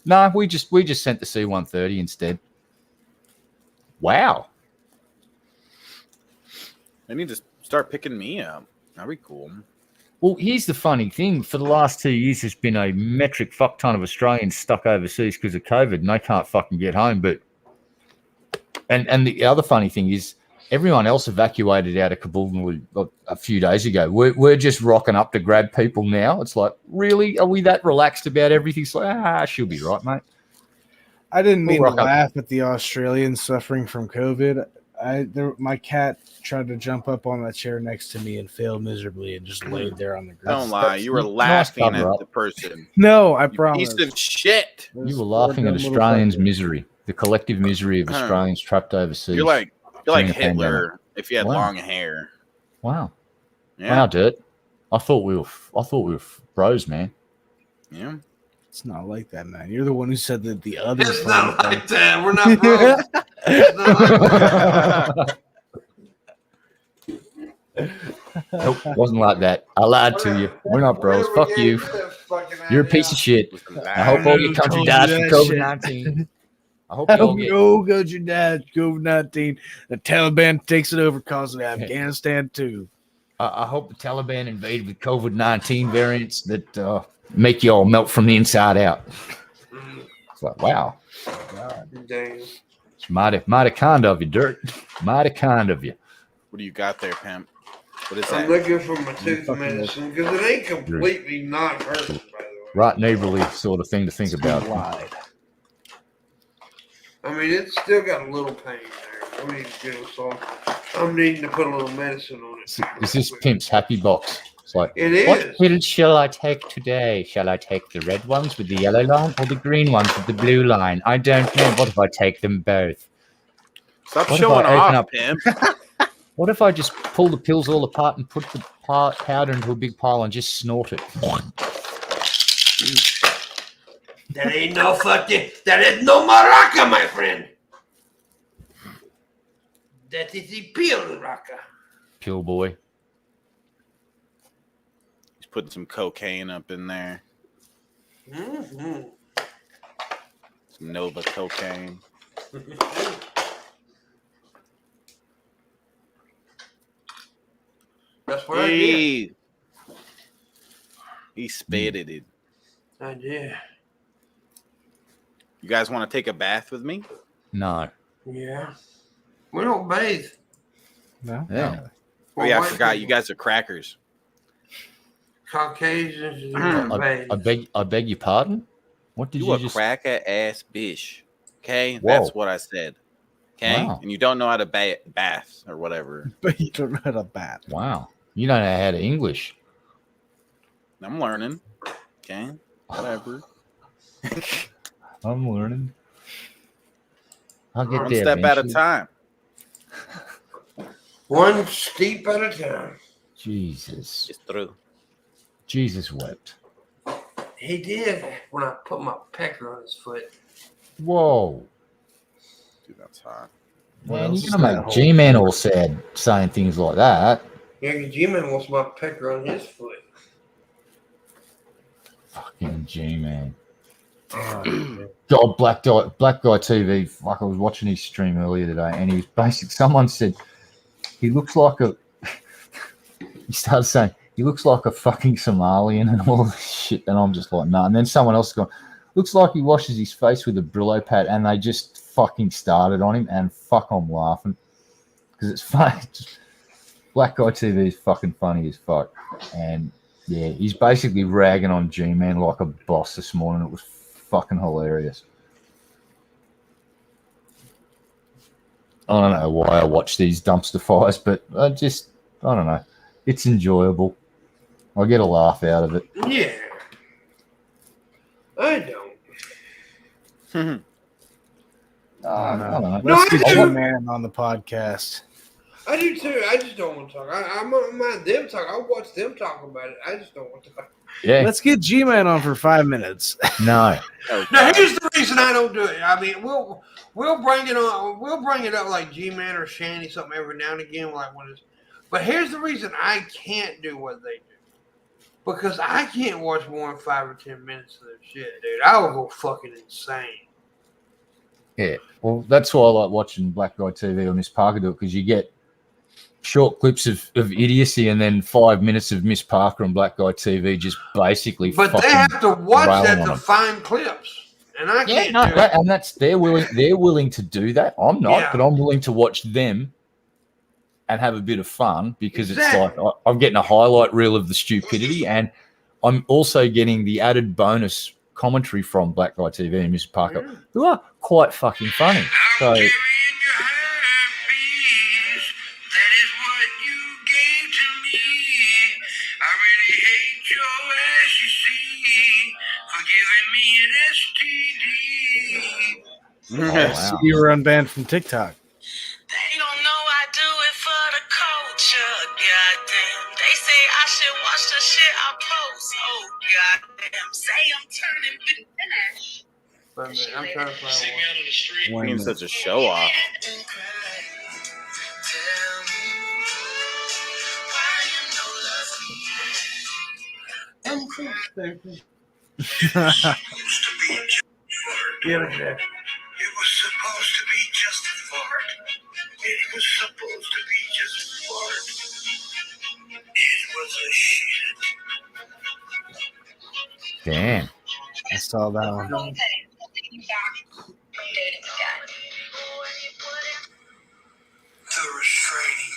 No, we just sent the C-130 instead. Wow. They need to start picking me up. That'd be cool. Well, here's the funny thing. For the last 2 years, there's been a metric fuck ton of Australians stuck overseas because of COVID, and they can't fucking get home. But and the other funny thing is everyone else evacuated out of Kabul a few days ago. We're just rocking up to grab people now. It's like, really? Are we that relaxed about everything? It's like, she'll be right, mate. I didn't mean to rock up. laugh at the Australians suffering from COVID. My cat tried to jump up on the chair next to me and failed miserably and just laid there on the ground. Don't lie. You were nice laughing cover at up. the person. No, I You promise. piece of shit. You were laughing at Little Australians' fucker. misery, the collective misery of Australians trapped overseas. You're like during the Hitler if you had Wow. long hair. Wow. Yeah. Wow, Dirt. I thought we were bros, man. Yeah. It's not like that, man. You're the one who said that the others. It's not like that. We're not bros. It's not like that. Nope, wasn't like that. I lied to you. We're not bros. Whatever Fuck gave you. that fucking You're a idea. piece of shit. Listen, I hope all your I country told dies you from that shit. COVID-19. I hope you all get. Go your dad, COVID-19. The Taliban takes it over, causing Afghanistan too. I hope the Taliban invade with COVID-19 variants that make you all melt from the inside out. It's like, wow, Damn. it's mighty kind of you, Dirt. Mighty kind of you. What do you got there, Pimp? What is I'm that? looking for my tooth medicine because it ain't completely not hurting, by the way. Right neighborly sort of thing to think about. I mean, it's still got a little pain there. I need to get some. I'm needing to put a little medicine on it. This is Pimp's happy box. It's like, It what is. pills shall I take today? Shall I take the red ones with the yellow line or the green ones with the blue line? I don't know. What if I take them both? Stop What if showing I open off, up- Pimp. What if I just pull the pills all apart and put the powder into a big pile and just snort it? That ain't no fucking. That is no maraca, my friend. That is the pill raca. Pill boy. He's putting some cocaine up in there. Mm-hmm. Some Nova cocaine. That's what I did. He spitted it. I did. You guys want to take a bath with me? No. Yeah. We don't bathe. No. Yeah. Oh yeah, I white forgot. You people. guys are crackers. Caucasians do not bathe. I beg your pardon? What did You you a just... cracker ass bitch. Okay, Whoa. that's what I said. Okay, Wow. and you don't know how to bath or whatever. But you don't know how to bat. Wow. You don't know how to English. I'm learning. Okay, whatever. I'm learning. I'll get One there step at a eventually. time. One steep at a time. Jesus. It's through. Jesus wept. He did when I put my pecker on his foot. Whoa. Dude, that's hot. What Man, else you're is gonna that make whole- G-Man all sad saying things like that. Yeah, G-Man wants my pecker on his foot. Fucking G-Man. Oh, God, Black Guy TV. Fuck, I was watching his stream earlier today, and he was basically. Someone said he looks like a. He started saying he looks like a fucking Somalian and all this shit, and I'm just like, no. Nah. And then someone else gone, looks like he washes his face with a Brillo pad, and they just fucking started on him, and fuck, I'm laughing because it's funny. Black Guy TV is fucking funny as fuck, and yeah, he's basically ragging on G-Man like a boss this morning. It was fucking hilarious. I don't know why I watch these dumpster fires, but I don't know. It's enjoyable. I get a laugh out of it. Yeah. I don't. I don't know. No, Let's I get do. G-Man on the podcast. I do too. I just don't want to talk. I don't mind them talk. I'll watch them talk about it. I just don't want to talk. Yeah, Let's get G-Man on for 5 minutes. no. Oh, Now God. here's the reason I don't do it. I mean, we'll bring it on. We'll bring it up like G-Man or Shanny something every now and again, like when it's. But here's the reason I can't do what they do, because I can't watch more than 5 or 10 minutes of their shit, dude. I will go fucking insane. Yeah, well, that's why I like watching Black Guy TV on Miss Parker do it, because you get short clips of idiocy and then 5 minutes of Miss Parker and Black Guy TV just basically. But fucking they have to watch railing that on to them. find clips, and I Yeah, can't no, do it. and that's they're willing to do that. I'm not, Yeah. but I'm willing to watch them and have a bit of fun because Exactly. it's like I'm getting a highlight reel of the stupidity, and I'm also getting the added bonus commentary from Black Guy TV and Miss Parker, Yeah. who are quite fucking funny. So. I see you were unbanned from TikTok. They don't know I do it for the culture, goddamn. They say I should watch the shit I post, oh goddamn. Say I'm turning finish. Wait a minute, I'm trying to find one. Being such a show off. Yeah, like that. It was supposed to be just a fart. It was supposed to be just a fart. It was a shit. Damn. I saw that one. The restraining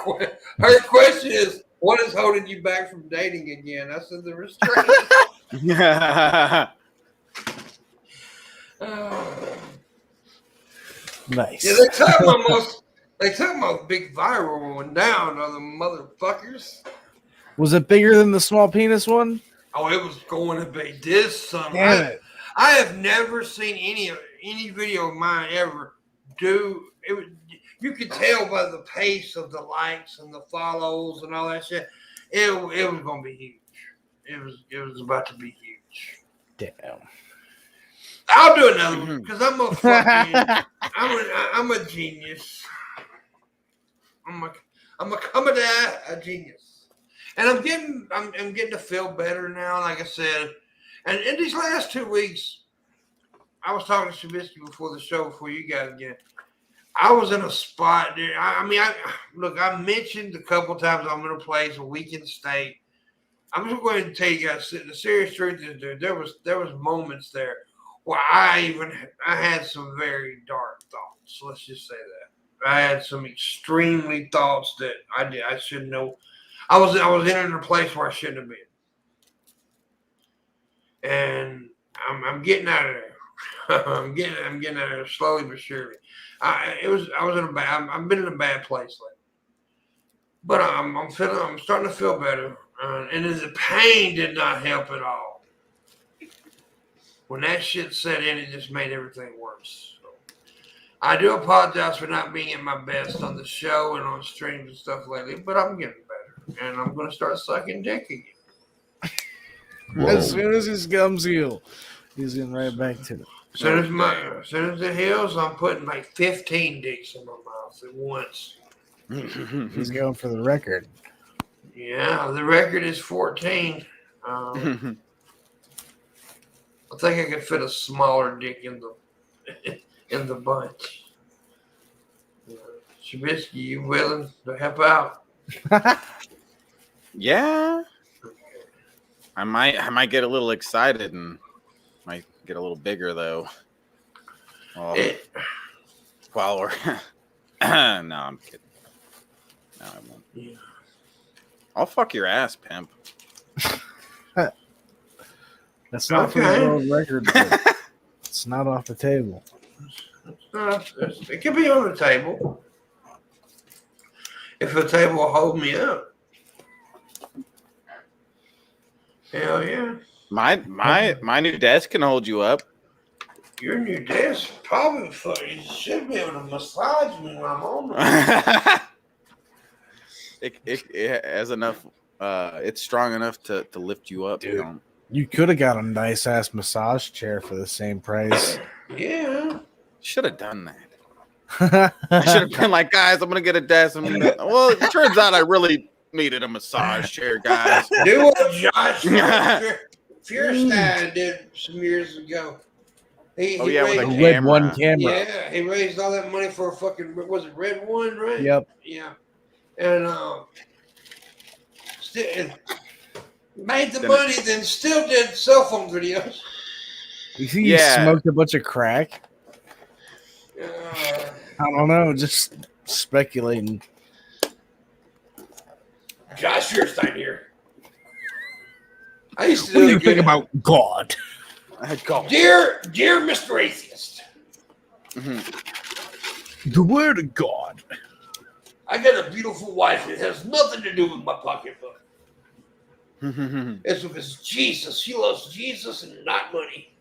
order. Her question is, what is holding you back from dating again? I said the restraint. Nice. Yeah, they took my big viral one down, other motherfuckers. Was it bigger than the small penis one? Oh, it was going to be this summer. Damn it. I have never seen any video of mine ever do it. You could tell by the pace of the likes and the follows and all that shit. It was going to be huge. It was about to be huge. Damn. I'll do another one because I'm a fucking I'm a genius. I'm a genius, and I'm getting to feel better now. Like I said, and in these last 2 weeks, I was talking to Shabisky before the show, before you guys get. I was in a spot there. I mentioned a couple times I'm in a place, a weekend state. I'm just going to tell you guys the serious truth is there was moments there where I had some very dark thoughts. Let's just say that. I had some extremely thoughts that I shouldn't know. I was in a place where I shouldn't have been. And I'm getting out of there. I'm getting out of there slowly but surely. I've been in a bad place lately. But I'm starting to feel better. And the pain did not help at all. When that shit set in, it just made everything worse. So, I do apologize for not being at my best on the show and on streams and stuff lately, but I'm getting better. And I'm going to start sucking dick again. As soon as his gums heal, he's getting right back to it. As soon as it heals, I'm putting like 15 dicks in my mouth at once. He's going for the record. Yeah, the record is 14. I think I could fit a smaller dick in the bunch. Shabisky, you willing to help out? Yeah. I might get a little excited and might get a little bigger though. Well, while we're no, I'm kidding. No, I won't. Yeah. I'll fuck your ass, pimp. That's not for the world record. It's not off the table. It could be on the table. If the table will hold me up. Hell yeah. My new desk can hold you up. Your new desk probably you should be able to massage me when I'm on it. It has enough. It's strong enough to lift you up. Dude. You know? You could have got a nice ass massage chair for the same price. Yeah. Should have done that. I should have been like, guys, I'm gonna get a desk. Well, it turns out I really needed a massage chair, guys. Do what Josh Fierstein did some years ago. He with raised, a Red One camera. Yeah, he raised all that money for a fucking, was it Red One, right? Yep. Yeah. And still made the money, then still did cell phone videos. You think he smoked a bunch of crack? I don't know, just speculating. Josh Fierstein here. I used to What do do you think about God? Dear Mr. Atheist. Mm-hmm. The word of God. I got a beautiful wife. It has nothing to do with my pocketbook. It's because Jesus. She loves Jesus and not money.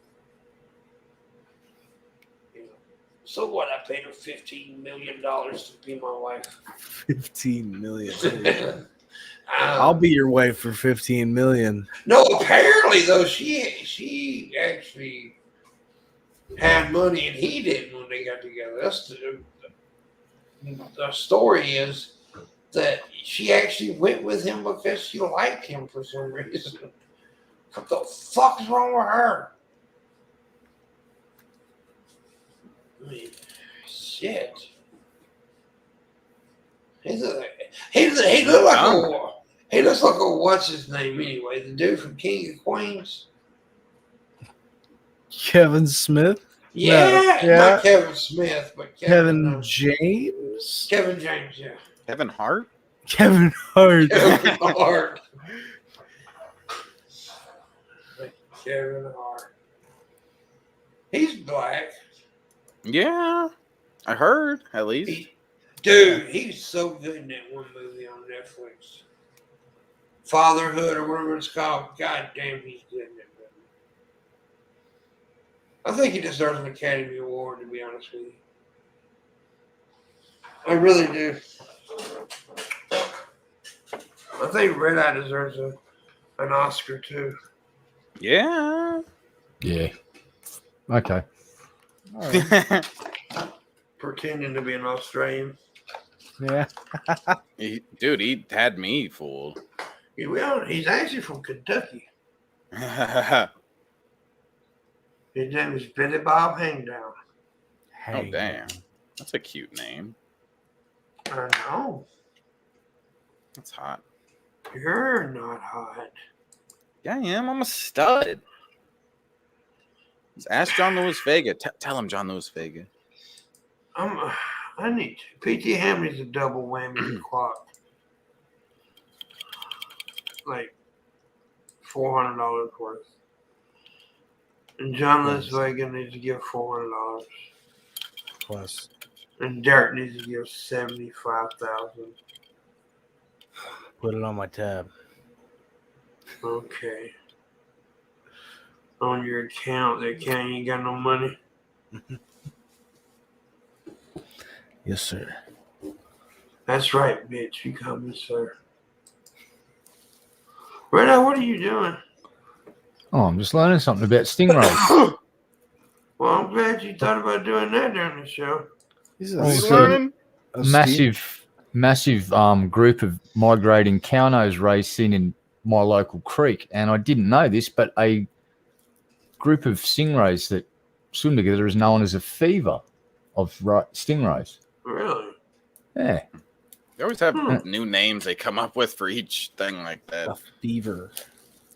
So what? I paid her $15 million to be my wife. 15 million. I'll be your wife for 15 million. No, apparently though she actually had money and he didn't when they got together. That's the story is that she actually went with him because she liked him for some reason. What the fuck is wrong with her? I mean, shit. He looks like a what's his name anyway? The dude from King of Queens. Kevin Smith. Yeah, No, yeah. not Kevin Smith, but Kevin James. Kevin James, yeah. Kevin Hart? Kevin Hart. Kevin Hart. Kevin Hart. He's black. Yeah, I heard at least. Dude, he's so good in that one movie on Netflix. Fatherhood or whatever it's called. God damn, he's good in that movie. I think he deserves an Academy Award, to be honest with you. I really do. I think Red Eye deserves an Oscar too. Yeah. Yeah. Okay. Pretending to be an Australian. Yeah. Dude, he had me fooled. He's actually from Kentucky. His name is Billy Bob Hangdown. Oh, damn. That's a cute name. I know. That's hot. You're not hot. Yeah, I am. I'm a stud. Just ask John Lewis Vega. Tell him John Lewis Vega. I need to. P.T. Hamley's a double whammy clock. Like $400 worth. And John Lewis Vega needs to give $400. Plus. And Derek needs to give $75,000. Put it on my tab. Okay. On your account, that account ain't got no money. Yes, sir. That's right, bitch. You call me sir. Red Eye, what are you doing? Oh, I'm just learning something about stingrays. Well, I'm glad you thought about doing that during the show. Learning? Massive group of migrating cownos raised in my local creek, and I didn't know this, but a group of stingrays that swim together is known as a fever of stingrays. Really? Yeah. They always have new names they come up with for each thing like that. A fever.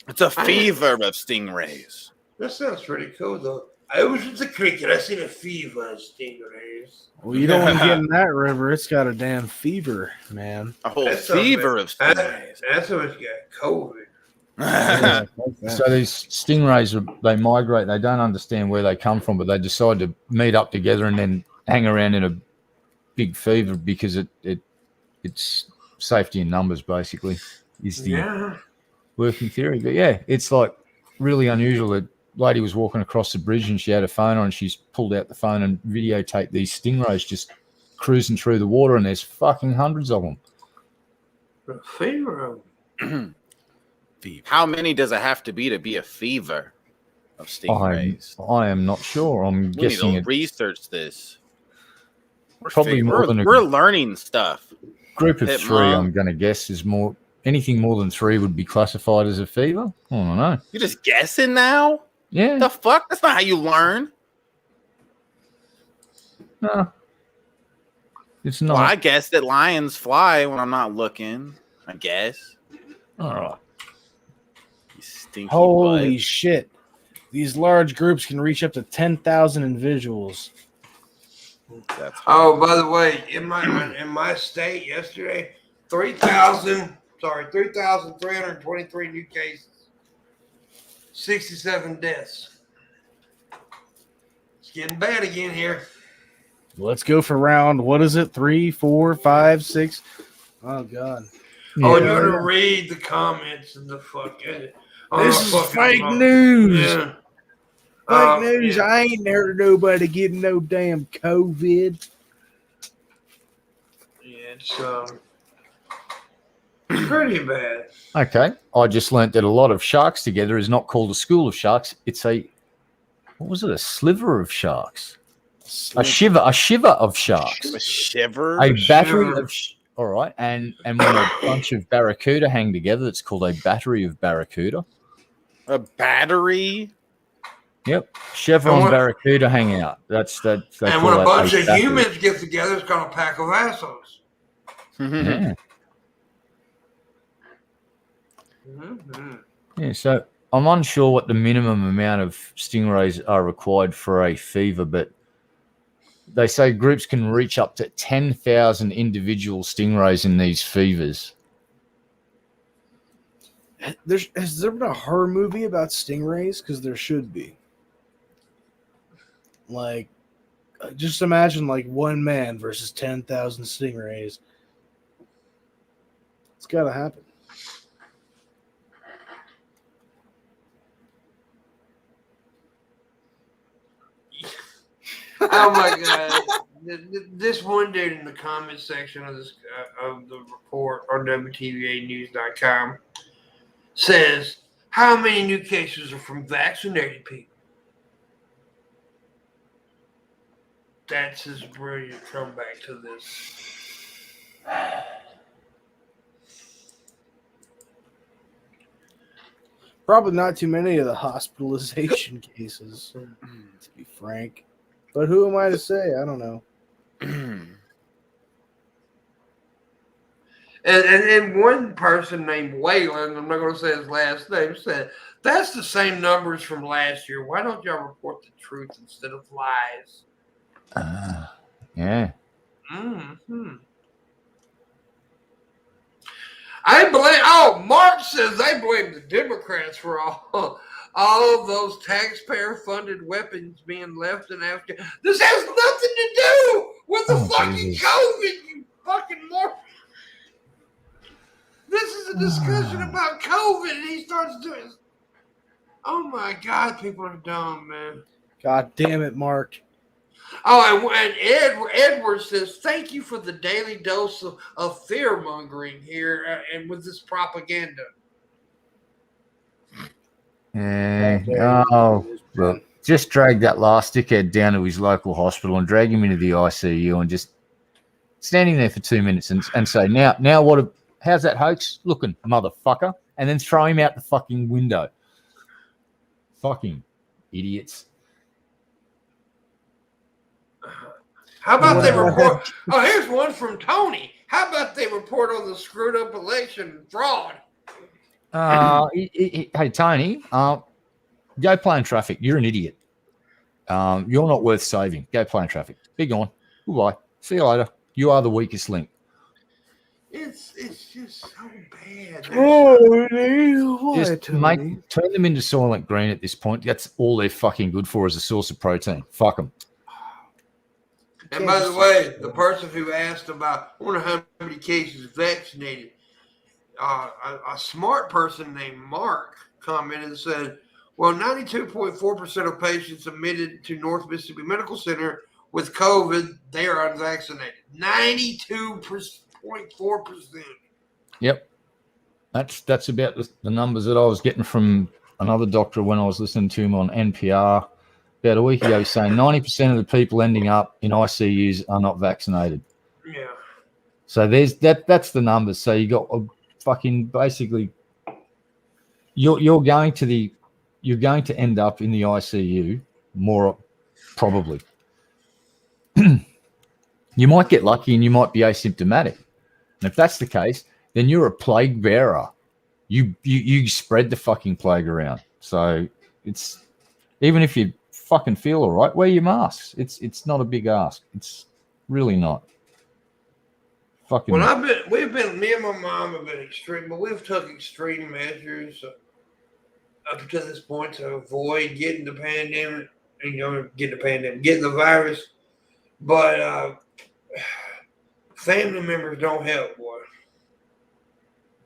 It's a fever of stingrays. That sounds pretty cool, though. I was at the creek and I seen a fever of stingrays. Well, you don't want to get in that river. It's got a damn fever, man. A whole That's fever of stingrays. That's what's got COVID. Yeah, So these stingrays, they migrate. They don't understand where they come from, but they decide to meet up together and then hang around in a big fever because it's safety in numbers, basically, is the working theory. But yeah, it's like really unusual. That lady was walking across the bridge and she had a phone on. She's pulled out the phone and videotaped these stingrays just cruising through the water, and there's fucking hundreds of them. A fever of them. How many does it have to be a fever of stingrays? I am not sure. I'm We guessing need to research this. Probably more than we're learning stuff. Group of Pimpmunk. three, I'm going to guess, is more. Anything more than three would be classified as a fever. I don't know. You're just guessing now? Yeah. The fuck? That's not how you learn. No. It's not. Well, I guess that lions fly when I'm not looking. I guess. All right. You stinky Holy butt. shit. These large groups can reach up to 10,000 individuals. That's Oh, by the way, in my state yesterday, 3,323 new cases, 67 deaths. It's getting bad again here. Let's go for round. What is it? 3, 4, 5, 6. Oh, God. Oh, and you want to read the comments and the fucking. This is fake news. Yeah. Fake news. Yeah. I ain't heard of nobody getting no damn COVID. Yeah, it's pretty bad. Okay. I just learnt that a lot of sharks together is not called a school of sharks. It's a, what was it? A sliver of sharks. A shiver of sharks. a shiver. A battery Shiver. All right, and when a bunch of barracuda hang together, it's called a battery of barracuda. A battery? Yep, Chevron barracuda hang out. That's they And call when a that bunch of battery. humans get together, it's called a pack of assholes. Yeah. Mm-hmm. Yeah, so I'm unsure what the minimum amount of stingrays are required for a fever, but they say groups can reach up to 10,000 individual stingrays in these fevers. Has there been a horror movie about stingrays? Because there should be. Like, just imagine like one man versus 10,000 stingrays. It's got to happen. Oh my god! This one dude in the comment section of this of the report on WTVAnews.com says, "How many new cases are from vaccinated people?" That's his brilliant comeback to this. Probably not too many of the hospitalization cases, to be frank. But who am I to say? I don't know. And one person named Waylon, I'm not going to say his last name, said, "That's the same numbers from last year. Why don't y'all report the truth instead of lies?" Yeah. Mm-hmm. I blame. Oh, Mark says they blame the Democrats for all of those taxpayer-funded weapons being left in Afghanistan. This has nothing to do with the fucking Jesus. COVID. You fucking Mark. This is a discussion about COVID, and he starts doing. Oh my God, people are dumb, man. God damn it, Mark. Oh, and Edward says, "Thank you for the daily dose of fear mongering here, and with this propaganda." Yeah. Oh, look, just drag that last dickhead down to his local hospital and drag him into the ICU and just standing there for 2 minutes and say, now what? How's that hoax looking, motherfucker? And then throw him out the fucking window. Fucking idiots. How about they report? Oh, here's one from Tony. How about they report on the screwed up election fraud? Hey, Tony, go play in traffic. You're an idiot. You're not worth saving. Go play in traffic. Be gone. Goodbye. See you later. You are the weakest link. It's just so bad. Just turn them into Soylent Green at this point. That's all they're fucking good for as a source of protein. Fuck them. And by the way, the person who asked about, I wonder how many cases vaccinated, a smart person named Mark commented and said, well, 92.4% of patients admitted to North Mississippi Medical Center with COVID, they are unvaccinated. 92.4%. Yep. That's about the numbers that I was getting from another doctor when I was listening to him on NPR about a week ago, saying 90% of the people ending up in ICUs are not vaccinated. Yeah. So there's that's the numbers. So you got a fucking basically you're going to end up in the ICU more probably. You might get lucky and you might be asymptomatic. And if that's the case, then you're a plague bearer. You spread the fucking plague around. So it's even if you fucking feel all right, wear your masks. It's not a big ask. It's really not. Fucking. Well, me and my mom have been extreme, but we've took extreme measures up to this point to avoid getting the pandemic, getting the virus. But family members don't help, boy.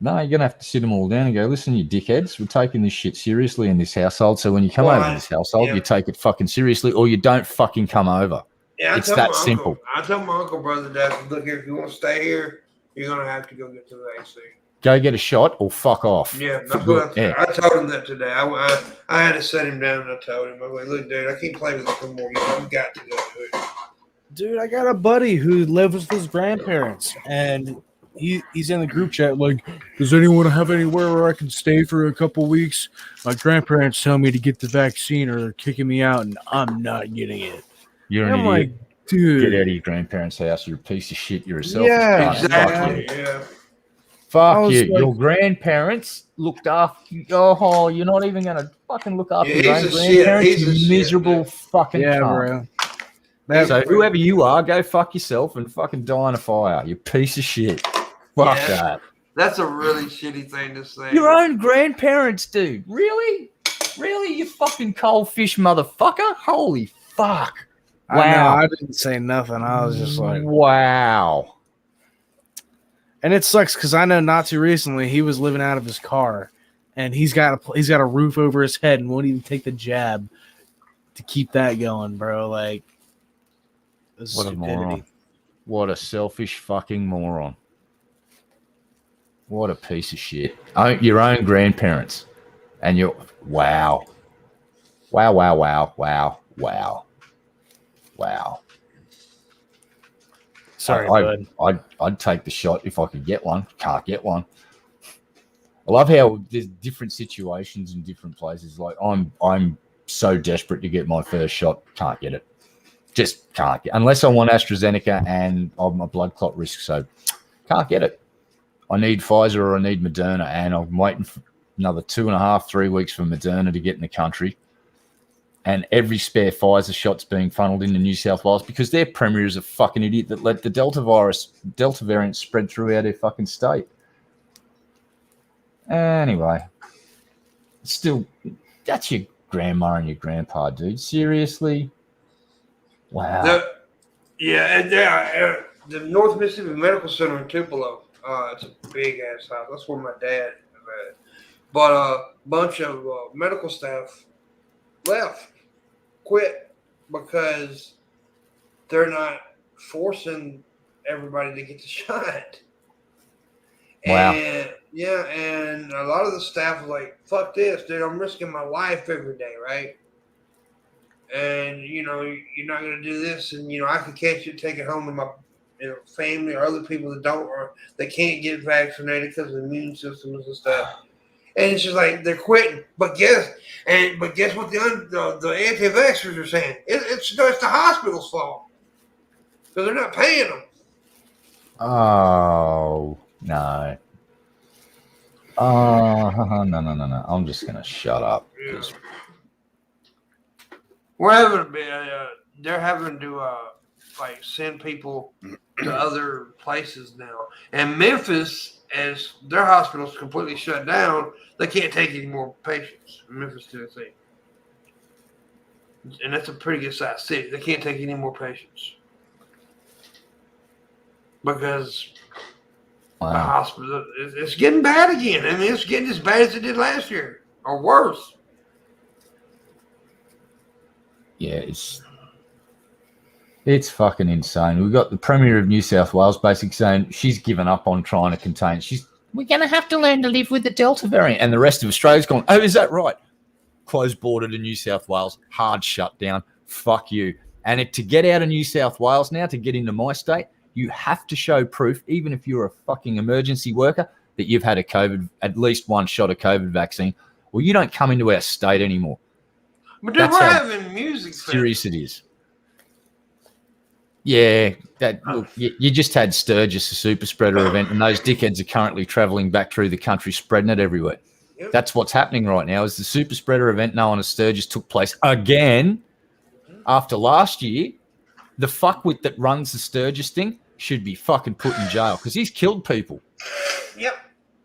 No, you're going to have to sit them all down and go, listen, you dickheads, we're taking this shit seriously in this household. So when you come over to this household, you take it fucking seriously or you don't fucking come over. Yeah, it's that simple. I told my uncle, brother, that, look here, if you want to stay here, you're going to have to go get the vaccine. Go get a shot or fuck off. Yeah, that's what I told him that today. I had to set him down and I told him, I was like, look, dude, I can't play with this anymore. You've got to go do it. Dude, I got a buddy who lives with his grandparents, and he's in the group chat like, does anyone have anywhere where I can stay for a couple weeks? My grandparents tell me to get the vaccine or they're kicking me out, and I'm not getting it. You're And an I'm idiot. like, dude, Get out of your grandparents' house. You're a piece of shit. You're a selfish Yeah, cunt. Exactly. Fuck you. Yeah. I Fuck was you. like- Your grandparents looked after you. Oh, you're not even going to fucking look after Yeah, your he's own a shit. grandparents, He's a you shit, miserable man. fucking yeah, cunt. bro. So whoever you are, go fuck yourself and fucking die in a fire. You piece of shit. Fuck Yeah. that. That's a really shitty thing to say. Your own grandparents, dude. Really? Really, you fucking cold fish motherfucker? Holy fuck. I know, Wow. I didn't say nothing. I was just like, wow. and it sucks because I know not too recently he was living out of his car, and he's got a roof over his head and won't even take the jab to keep that going, bro. Like, this What a moron. What a selfish fucking moron. What a piece of shit. Your own grandparents. And you're, wow. Wow, wow, wow, wow, wow. Wow. Sorry, bud. I'd take the shot if I could get one. Can't get one. I love how there's different situations in different places. Like I'm so desperate to get my first shot, can't get it. Just can't get, unless I want AstraZeneca and I'm a blood clot risk, so can't get it. I need Pfizer or I need Moderna, and I'm waiting for another 2.5, 3 weeks for Moderna to get in the country. And every spare Pfizer shot's being funneled into New South Wales because their premier is a fucking idiot that let the Delta variant spread throughout their fucking state. Anyway, still, that's your grandma and your grandpa, dude. Seriously? Wow. The North Mississippi Medical Center in Tupelo. It's a big ass house. That's where my dad is at. But a bunch of medical staff quit because they're not forcing everybody to get the shot. Wow. And a lot of the staff was like, fuck this, dude, I'm risking my life every day, right? And, you're not going to do this, and, I could catch it, take it home to my family or other people that don't, or they can't get vaccinated because of the immune systems and stuff. And it's just like they're quitting. But guess what the anti-vaxxers are saying? It's the hospital's fault because they're not paying them. Oh, no. Oh, no. I'm just going to shut up. Yeah. They're having to send people to other places now. And Memphis, as their hospital's completely shut down, they can't take any more patients in Memphis, Tennessee. And that's a pretty good sized city. They can't take any more patients. Because the hospital, it's getting bad again. I mean, it's getting as bad as it did last year, or worse. Yeah, it's fucking insane. We've got the Premier of New South Wales basically saying she's given up on trying to contain. We're going to have to learn to live with the Delta variant. And the rest of Australia's gone, oh, is that right? Closed border to New South Wales, hard shutdown. Fuck you. And to get out of New South Wales now, to get into my state, you have to show proof, even if you're a fucking emergency worker, that you've had at least one shot of COVID vaccine. Well, you don't come into our state anymore. But dude, we're having music. Serious it is. Yeah, look, you just had Sturgis, a super spreader event, and those dickheads are currently travelling back through the country, spreading it everywhere. Yep. That's what's happening right now. Is the super spreader event known as Sturgis took place again after last year. The fuckwit that runs the Sturgis thing should be fucking put in jail because he's killed people. Yep.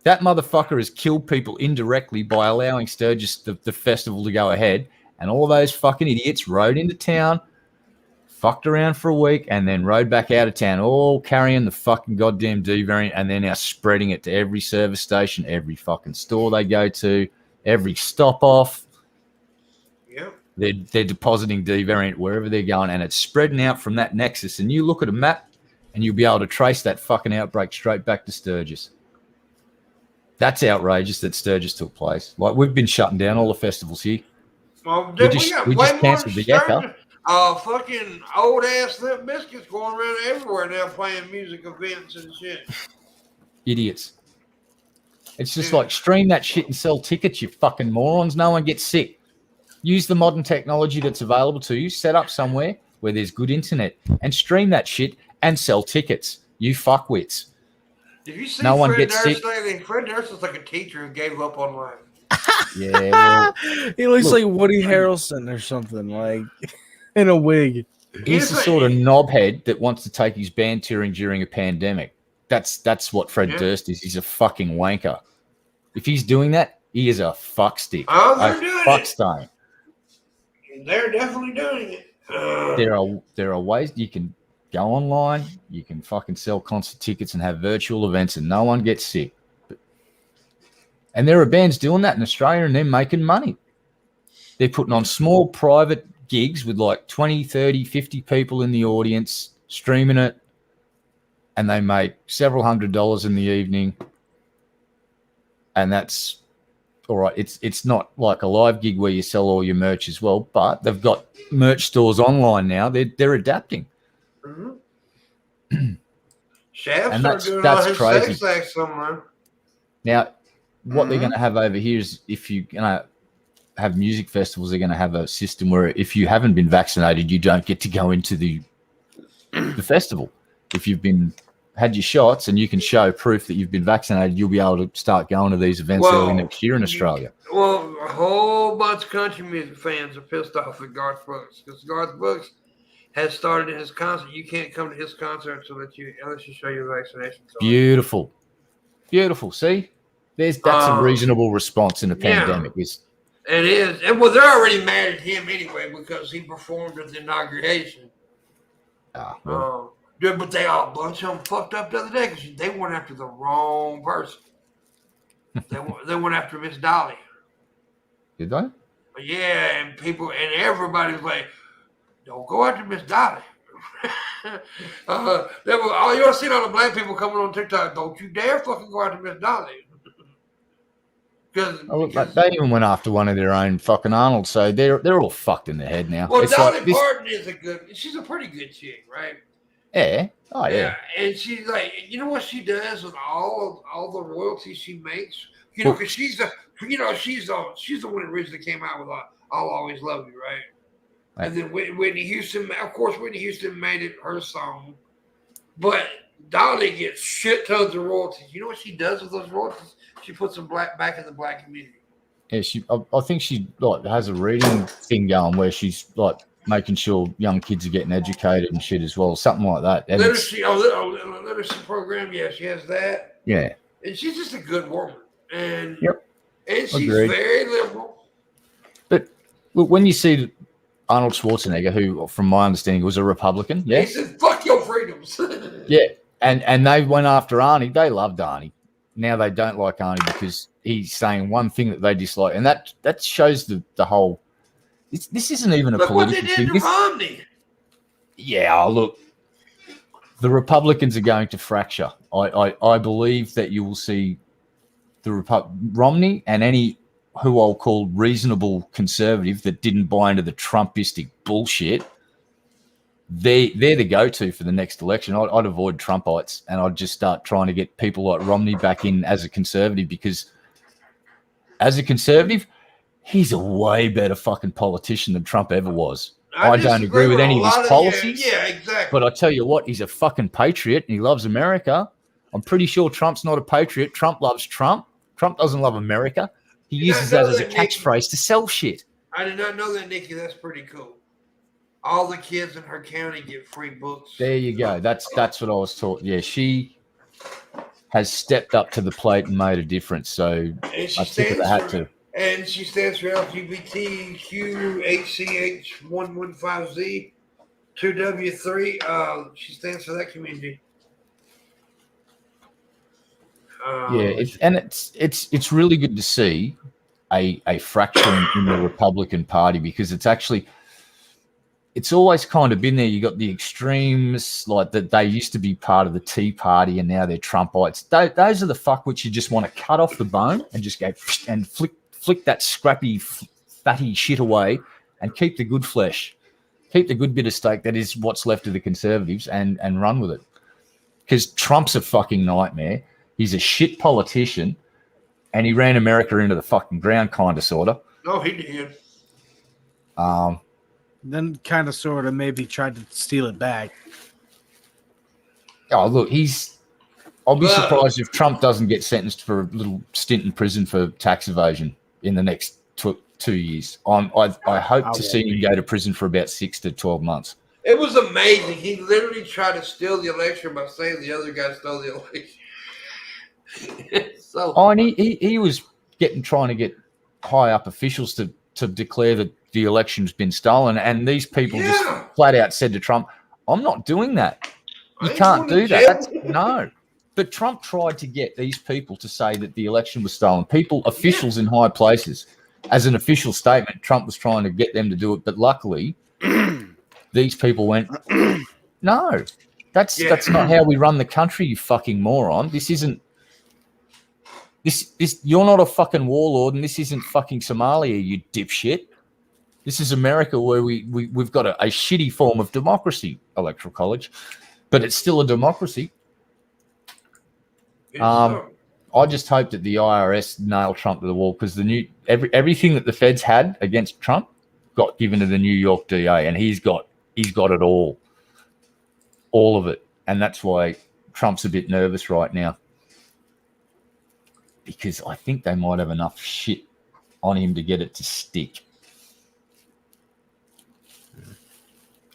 That motherfucker has killed people indirectly by allowing Sturgis, the festival, to go ahead, and all those fucking idiots rode into town, fucked around for a week, and then rode back out of town, all carrying the fucking goddamn D variant, and they're now spreading it to every service station, every fucking store they go to, every stop off. Yep. They're depositing D variant wherever they're going, and it's spreading out from that nexus. And you look at a map, and you'll be able to trace that fucking outbreak straight back to Sturgis. That's outrageous that Sturgis took place. Like, we've been shutting down all the festivals here. Well, dude, we got way more cancelled the Yakka. Fucking old ass Limp Bizkit's going around everywhere now playing music events and shit. Idiots. It's just like stream that shit and sell tickets, you fucking morons. No one gets sick. Use the modern technology that's available to you. Set up somewhere where there's good internet and stream that shit and sell tickets. You fuckwits. Did you see No one Fred gets Durst sick. lately? Fred Durst was like a teacher who gave up on life. Yeah, well, He looks like Woody Harrelson or something, like in a wig. he's the sort of knobhead that wants to take his band touring during a pandemic. That's what Fred Durst is. He's a fucking wanker. If he's doing that, he is a fuckstick. Oh, A they're doing fuckstone. it. They're definitely doing it. There are ways you can go online, you can fucking sell concert tickets and have virtual events and no one gets sick. And there are bands doing that in Australia and they're making money. They're putting on small private gigs with like 20, 30, 50 people in the audience, streaming it, and they make several $100s in the evening. And that's all right. It's not like a live gig where you sell all your merch as well, but they've got merch stores online now. They're adapting. Mm-hmm. Shaft And started doing that's all his crazy. sex acts somewhere. Now, what they're going to have over here is if you're going to have music festivals, they're going to have a system where if you haven't been vaccinated, you don't get to go into the festival. If you've had your shots and you can show proof that you've been vaccinated, you'll be able to start going to these events early next year in Australia. Well, a whole bunch of country music fans are pissed off at Garth Brooks because Garth Brooks has started his concert. You can't come to his concert unless you show your vaccination card. Beautiful. See? That's a reasonable response in a pandemic. It is. And well, they're already mad at him anyway because he performed at the inauguration. But they all, a bunch of them fucked up the other day because they went after the wrong person. They went after Miss Dolly. Did they? Yeah, and everybody was like, don't go after Miss Dolly. You want to see all the black people coming on TikTok, don't you dare fucking go after Miss Dolly. Because they even went after one of their own fucking Arnold, so they're all fucked in the head now. Well, it's Dolly like Parton she's a pretty good chick, right? Yeah. Oh yeah. And she's like, you know what she does with all the royalties she makes? You know, because she's the one that originally came out with "I'll Always Love You," right? And then Whitney Houston, of course, Whitney Houston made it her song, but Dolly gets shit tons of royalties. You know what she does with those royalties? She puts them back in the black community. Yeah, I think she has a reading thing going where she's like making sure young kids are getting educated and shit as well, something like that. And literacy program. Yeah, she has that. Yeah, and she's just a good woman, and she's Agreed. very liberal. But look, when you see Arnold Schwarzenegger, who, from my understanding, was a Republican, he said, "Fuck your freedoms." Yeah, and they went after Arnie. They loved Arnie. Now they don't like Arnie because he's saying one thing that they dislike, and that shows the whole. This isn't even a political thing. Look what they did to Romney. Yeah, look, the Republicans are going to fracture. I believe that you will see Romney and any who I'll call reasonable conservative that didn't buy into the Trumpistic bullshit. They're the go-to for the next election. I'd avoid Trumpites and I'd just start trying to get people like Romney back in as a conservative, because as a conservative, he's a way better fucking politician than Trump ever was. I don't agree with any of his policies. Yeah, exactly. But I tell you what, he's a fucking patriot and he loves America. I'm pretty sure Trump's not a patriot. Trump loves Trump. Trump doesn't love America. He uses that as a catchphrase to sell shit. I did not know that, Nikki. That's pretty cool. All the kids in her county get free books. There you go. That's what I was taught. Yeah, she has stepped up to the plate and made a difference. So I tip of the hat to. And she stands for LGBTQHCH115Z 2W3. She stands for that community. It's really good to see a fracture in the Republican Party, because it's always kind of been there. You got the extremes, like that they used to be part of the Tea Party and now they're Trumpites. Those are the fuckwits you just want to cut off the bone and just go and flick that scrappy, fatty shit away and keep the good flesh, keep the good bit of steak that is what's left of the Conservatives and run with it. Because Trump's a fucking nightmare. He's a shit politician, and he ran America into the fucking ground, kind of, sort of. No, he did. Then kind of, sort of, maybe tried to steal it back. Oh, look, I'll be surprised if Trump doesn't get sentenced for a little stint in prison for tax evasion in the next 2 years. I hope to see him go to prison for about 6 to 12 months. It was amazing. He literally tried to steal the election by saying the other guy stole the election. And he was trying to get high up officials to declare that the election's been stolen, and these people just flat out said to Trump, "I'm not doing that. You can't do that." No. But Trump tried to get these people to say that the election was stolen. Officials in high places. As an official statement, Trump was trying to get them to do it. But luckily, these people went, "No, that's not how we run the country, you fucking moron. This isn't this you're not a fucking warlord, and this isn't fucking Somalia, you dipshit. This is America, where we've got a shitty form of democracy, electoral college, but it's still a democracy." I just hope that the IRS nail Trump to the wall, because everything that the feds had against Trump got given to the New York DA, and he's got it all of it, and that's why Trump's a bit nervous right now, because I think they might have enough shit on him to get it to stick.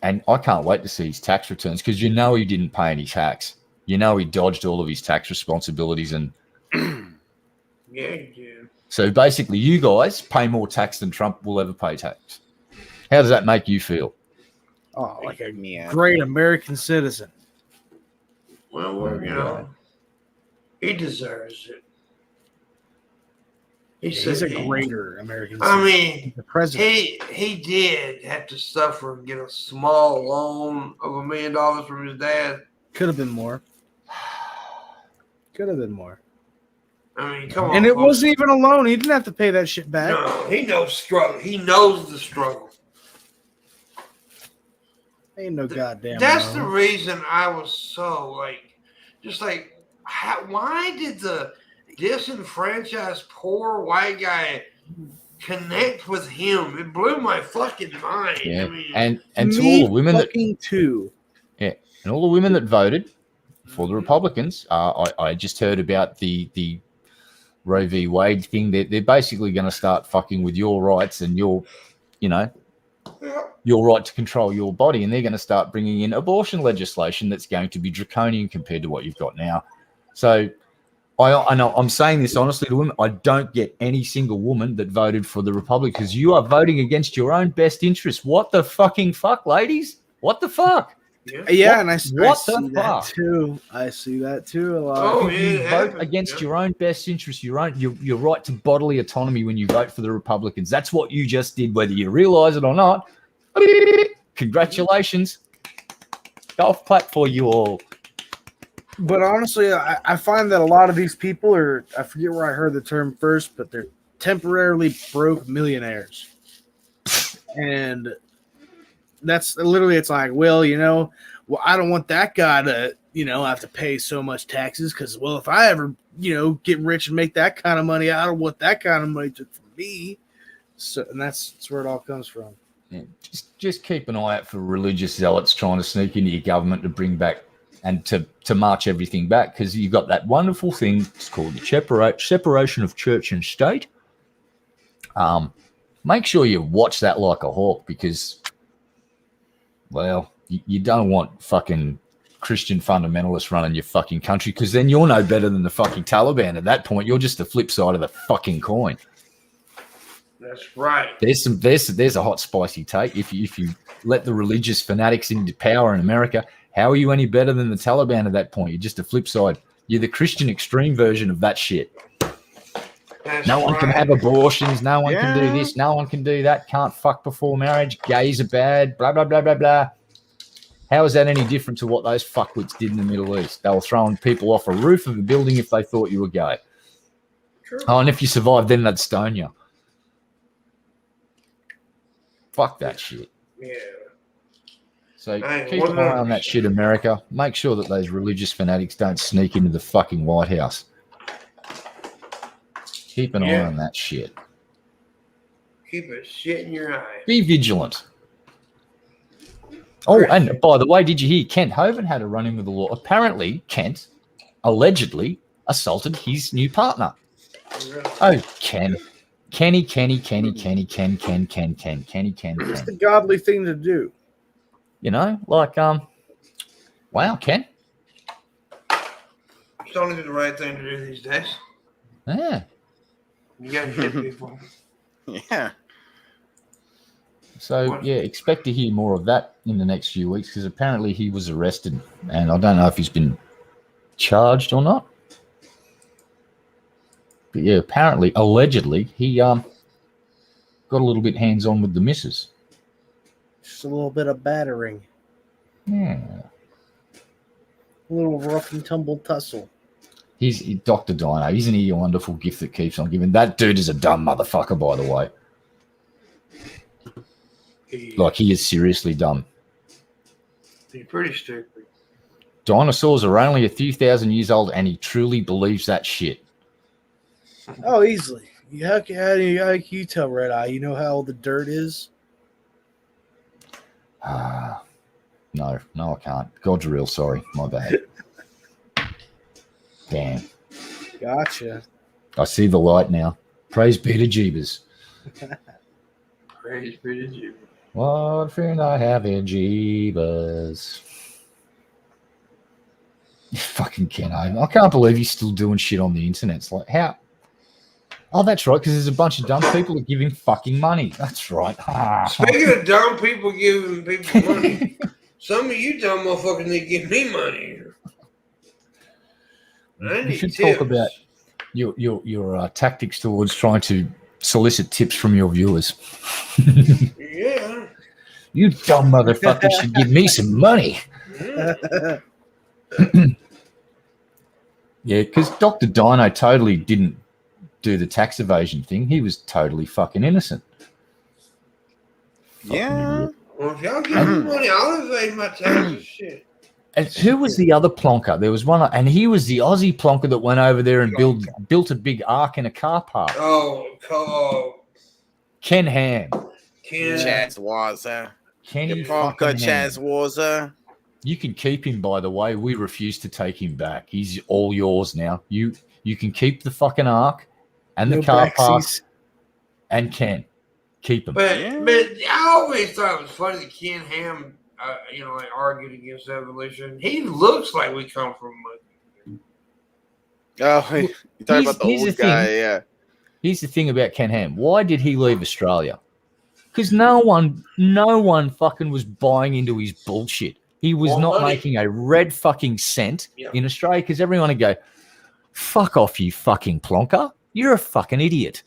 And I can't wait to see his tax returns, because he didn't pay any tax. He dodged all of his tax responsibilities, and yeah, he did. So basically, you guys pay more tax than Trump will ever pay tax. How does that make you feel? Oh, like a great American citizen. Well, he deserves it. He's a greater American citizen. I mean, the president. He did have to suffer and get a small loan of $1 million from his dad. Could have been more. Could have been more. I mean, come on. And it wasn't even a loan. He didn't have to pay that shit back. No, he knows struggle. He knows the struggle. Ain't no goddamn. That's loan. the reason I was so why did the disenfranchised poor white guy connect with him? It blew my fucking mind. Yeah. I mean, and to all the women and all the women that voted for the Republicans, I just heard about the Roe v. Wade thing. They're basically going to start fucking with your rights and your right to control your body, and they're going to start bringing in abortion legislation that's going to be draconian compared to what you've got now. So I know I'm saying this honestly to women. I don't get any single woman that voted for the Republic, because you are voting against your own best interests. What the fucking fuck, ladies? What the fuck? Yeah, and I see the that fuck? too. I see that too a lot. Oh, You vote against your own best interests, your right to bodily autonomy when you vote for the Republicans. That's what you just did, whether you realize it or not. Congratulations. Golf clap for you all. But honestly, I find that a lot of these people are, I forget where I heard the term first, but they're temporarily broke millionaires. And that's literally, it's like, well, I don't want that guy to, have to pay so much taxes, because, well, if I ever, get rich and make that kind of money, I don't want that kind of money to from me. So, and that's where it all comes from. Yeah, just keep an eye out for religious zealots trying to sneak into your government to bring back and to march everything back, because you've got that wonderful thing. It's called the separation of church and state. Make sure you watch that like a hawk, because, well, you don't want fucking Christian fundamentalists running your fucking country, because then you're no better than the fucking Taliban. At that point, you're just the flip side of the fucking coin. That's right. There's a hot spicy take. If you let the religious fanatics into power in America, how are you any better than the Taliban at that point? You're just a flip side. You're the Christian extreme version of that shit. No one can have abortions. No one can do this. No one can do that. Can't fuck before marriage. Gays are bad. Blah, blah, blah, blah, blah. How is that any different to what those fuckwits did in the Middle East? They were throwing people off a roof of a building if they thought you were gay. True. Oh, and if you survived, then they'd stone you. Fuck that shit. Yeah. So keep an eye on that shit, America. Make sure that those religious fanatics don't sneak into the fucking White House. Keep an eye on that shit. Keep a shit in your eye. Be vigilant. Oh, and by the way, did you hear Kent Hovind had a run-in with the law? Apparently, Kent allegedly assaulted his new partner. Oh, Ken. Kenny. It's the godly thing to do. You know, like, wow, Ken. It's only the right thing to do these days. Yeah. You gotta hit people. Yeah. So, yeah, expect to hear more of that in the next few weeks because apparently he was arrested and I don't know if he's been charged or not. But, yeah, apparently, allegedly, he got a little bit hands-on with the missus. Just a little bit of battering. Yeah. A little rough and tumble tussle. He's Dr. Dino. Isn't he a wonderful gift that keeps on giving? That dude is a dumb motherfucker, by the way. Like, he is seriously dumb. He's pretty stupid. Dinosaurs are only a few thousand years old, and he truly believes that shit. Oh, easily. How can you tell, Red Eye? You know how old the dirt is? No, I can't. God's real sorry. My bad. Damn. Gotcha. I see the light now. Praise be to Jeebus. Praise be to you. What friend I have in Jeebus. Fucking Ken Hovind. I can't believe he's still doing shit on the internet. It's like, how? Oh, that's right, because there's a bunch of dumb people that give him fucking money. That's right. Speaking of dumb people giving people money, some of you dumb motherfuckers need to give me money. You should talk about your tactics towards trying to solicit tips from your viewers. Yeah. You dumb motherfuckers should give me some money. Yeah. Yeah, because Dr. Dino totally didn't do the tax evasion thing. He was totally fucking innocent. Yeah. Well, if y'all give me money, I'll evade my taxes. Shit. And who was the other plonker? There was one, and he was the Aussie plonker that went over there and built a big ark in a car park. Oh, Ken Ham. Chaz Waza. Kenny Plonker fucking Ham. Chaz Waza. You can keep him, by the way. We refuse to take him back. He's all yours now. You can keep the fucking ark and the car park and Ken. Keep him. but I always thought it was funny that Ken Ham, like argued against evolution. He looks like we come from monkeys. Oh, you talking about the old guy? Yeah. Here's the thing about Ken Ham. Why did he leave Australia? Because no one fucking was buying into his bullshit. He was not making a red fucking cent in Australia because everyone would go, fuck off, you fucking plonker. You're a fucking idiot.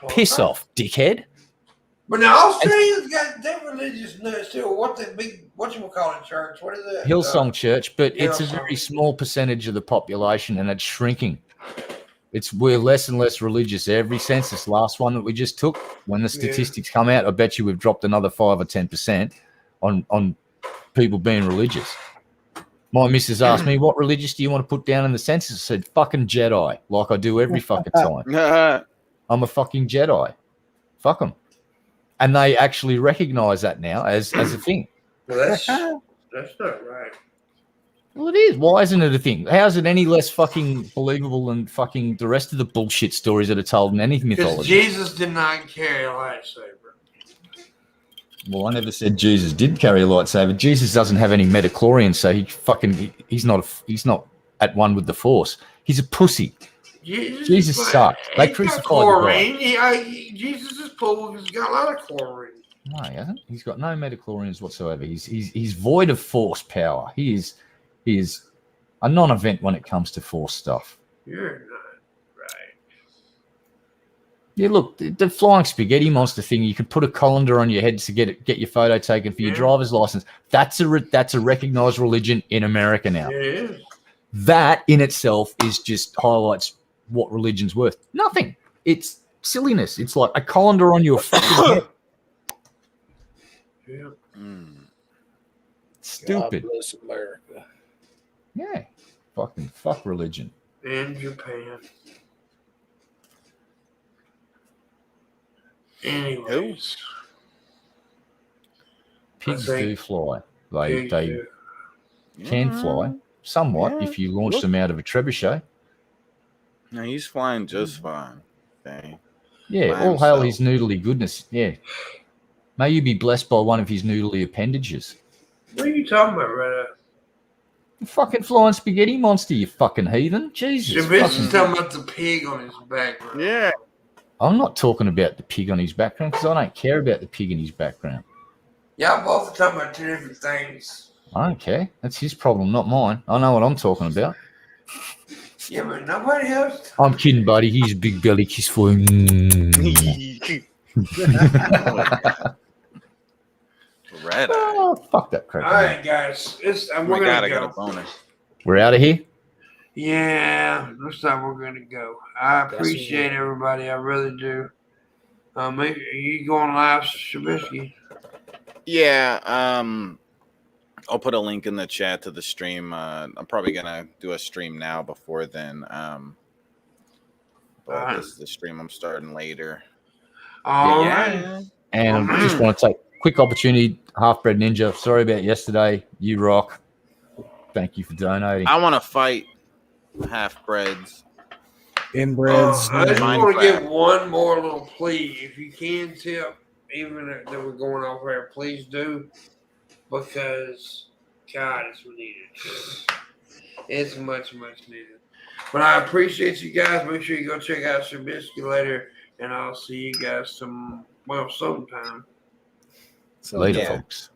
Piss off, dickhead. But now Australia's got their religious nuts too. Whatchamacallit church? What is that? Hillsong Church, but it's a Hillsong. very small percentage of the population and it's shrinking. We're less and less religious. Every census, last one that we just took, when the statistics come out, I bet you we've dropped another 5 or 10% on people being religious. My missus asked me, what religious do you want to put down in the census? I said, fucking Jedi, like I do every fucking time. I'm a fucking Jedi. Fuck them. And they actually recognize that now as a thing. Well, that's not right. Well, it is. Why isn't it a thing? How is it any less fucking believable than fucking the rest of the bullshit stories that are told in any Because mythology? Jesus did not carry a lightsaber. Well, I never said Jesus did carry a lightsaber. Jesus doesn't have any midichlorians, so he's not at one with the Force. He's a pussy. Jesus sucked. They crucified the guy. Jesus' pool has got a lot of chlorine. No, he hasn't. He's got no midichlorians whatsoever. He's void of Force power. He is a non-event when it comes to Force stuff. You're not right. Yeah, look, the flying spaghetti monster thing. You can put a colander on your head to get your photo taken for your driver's license. That's a recognized religion in America now. It is. That in itself is just highlights what religion's worth. Nothing. It's silliness. It's like a colander on your fucking head. Yeah. Stupid. God bless America. Yeah. Fuck religion. In Japan. Anyways, Pigs think do fly. pigs They do. can fly somewhat Yeah. if you launch them out of a trebuchet. No, he's flying just fine. Okay. Yeah, By all hail himself. his noodly goodness. Yeah. May you be blessed by one of his noodly appendages. What are you talking about, right now? The fucking flying spaghetti monster, you fucking heathen. Jesus. Shabisky's talking about the pig on his back. Right? Yeah. I'm not talking about the pig on his background because I don't care about the pig in his background. Y'all both are talking about two different things. I don't care. That's his problem, not mine. I know what I'm talking about. Yeah, but nobody else. I'm kidding, buddy. He's a big belly kiss for him. Red eye. Oh, fuck that crap. All right, guys. Oh We're my God, I gonna got a go. boner. We're out of here. Yeah, looks like we're gonna go. I appreciate everybody. I really do. Maybe you going live, Shabisky? Yeah. I'll put a link in the chat to the stream. I'm probably gonna do a stream now before then. But this is the stream I'm starting later. All right. And I just want to take a quick opportunity. Half-bred Ninja, sorry about yesterday. You rock. Thank you for donating. I want to fight half-breds. Inbreds. I just Mind want to crap. give one more little plea. If you can tip, even if that we're going off air, please do, because God, it's needed. It's much, much needed. But I appreciate you guys. Make sure you go check out Shabisky later, and I'll see you guys sometime. Later, Yeah. folks.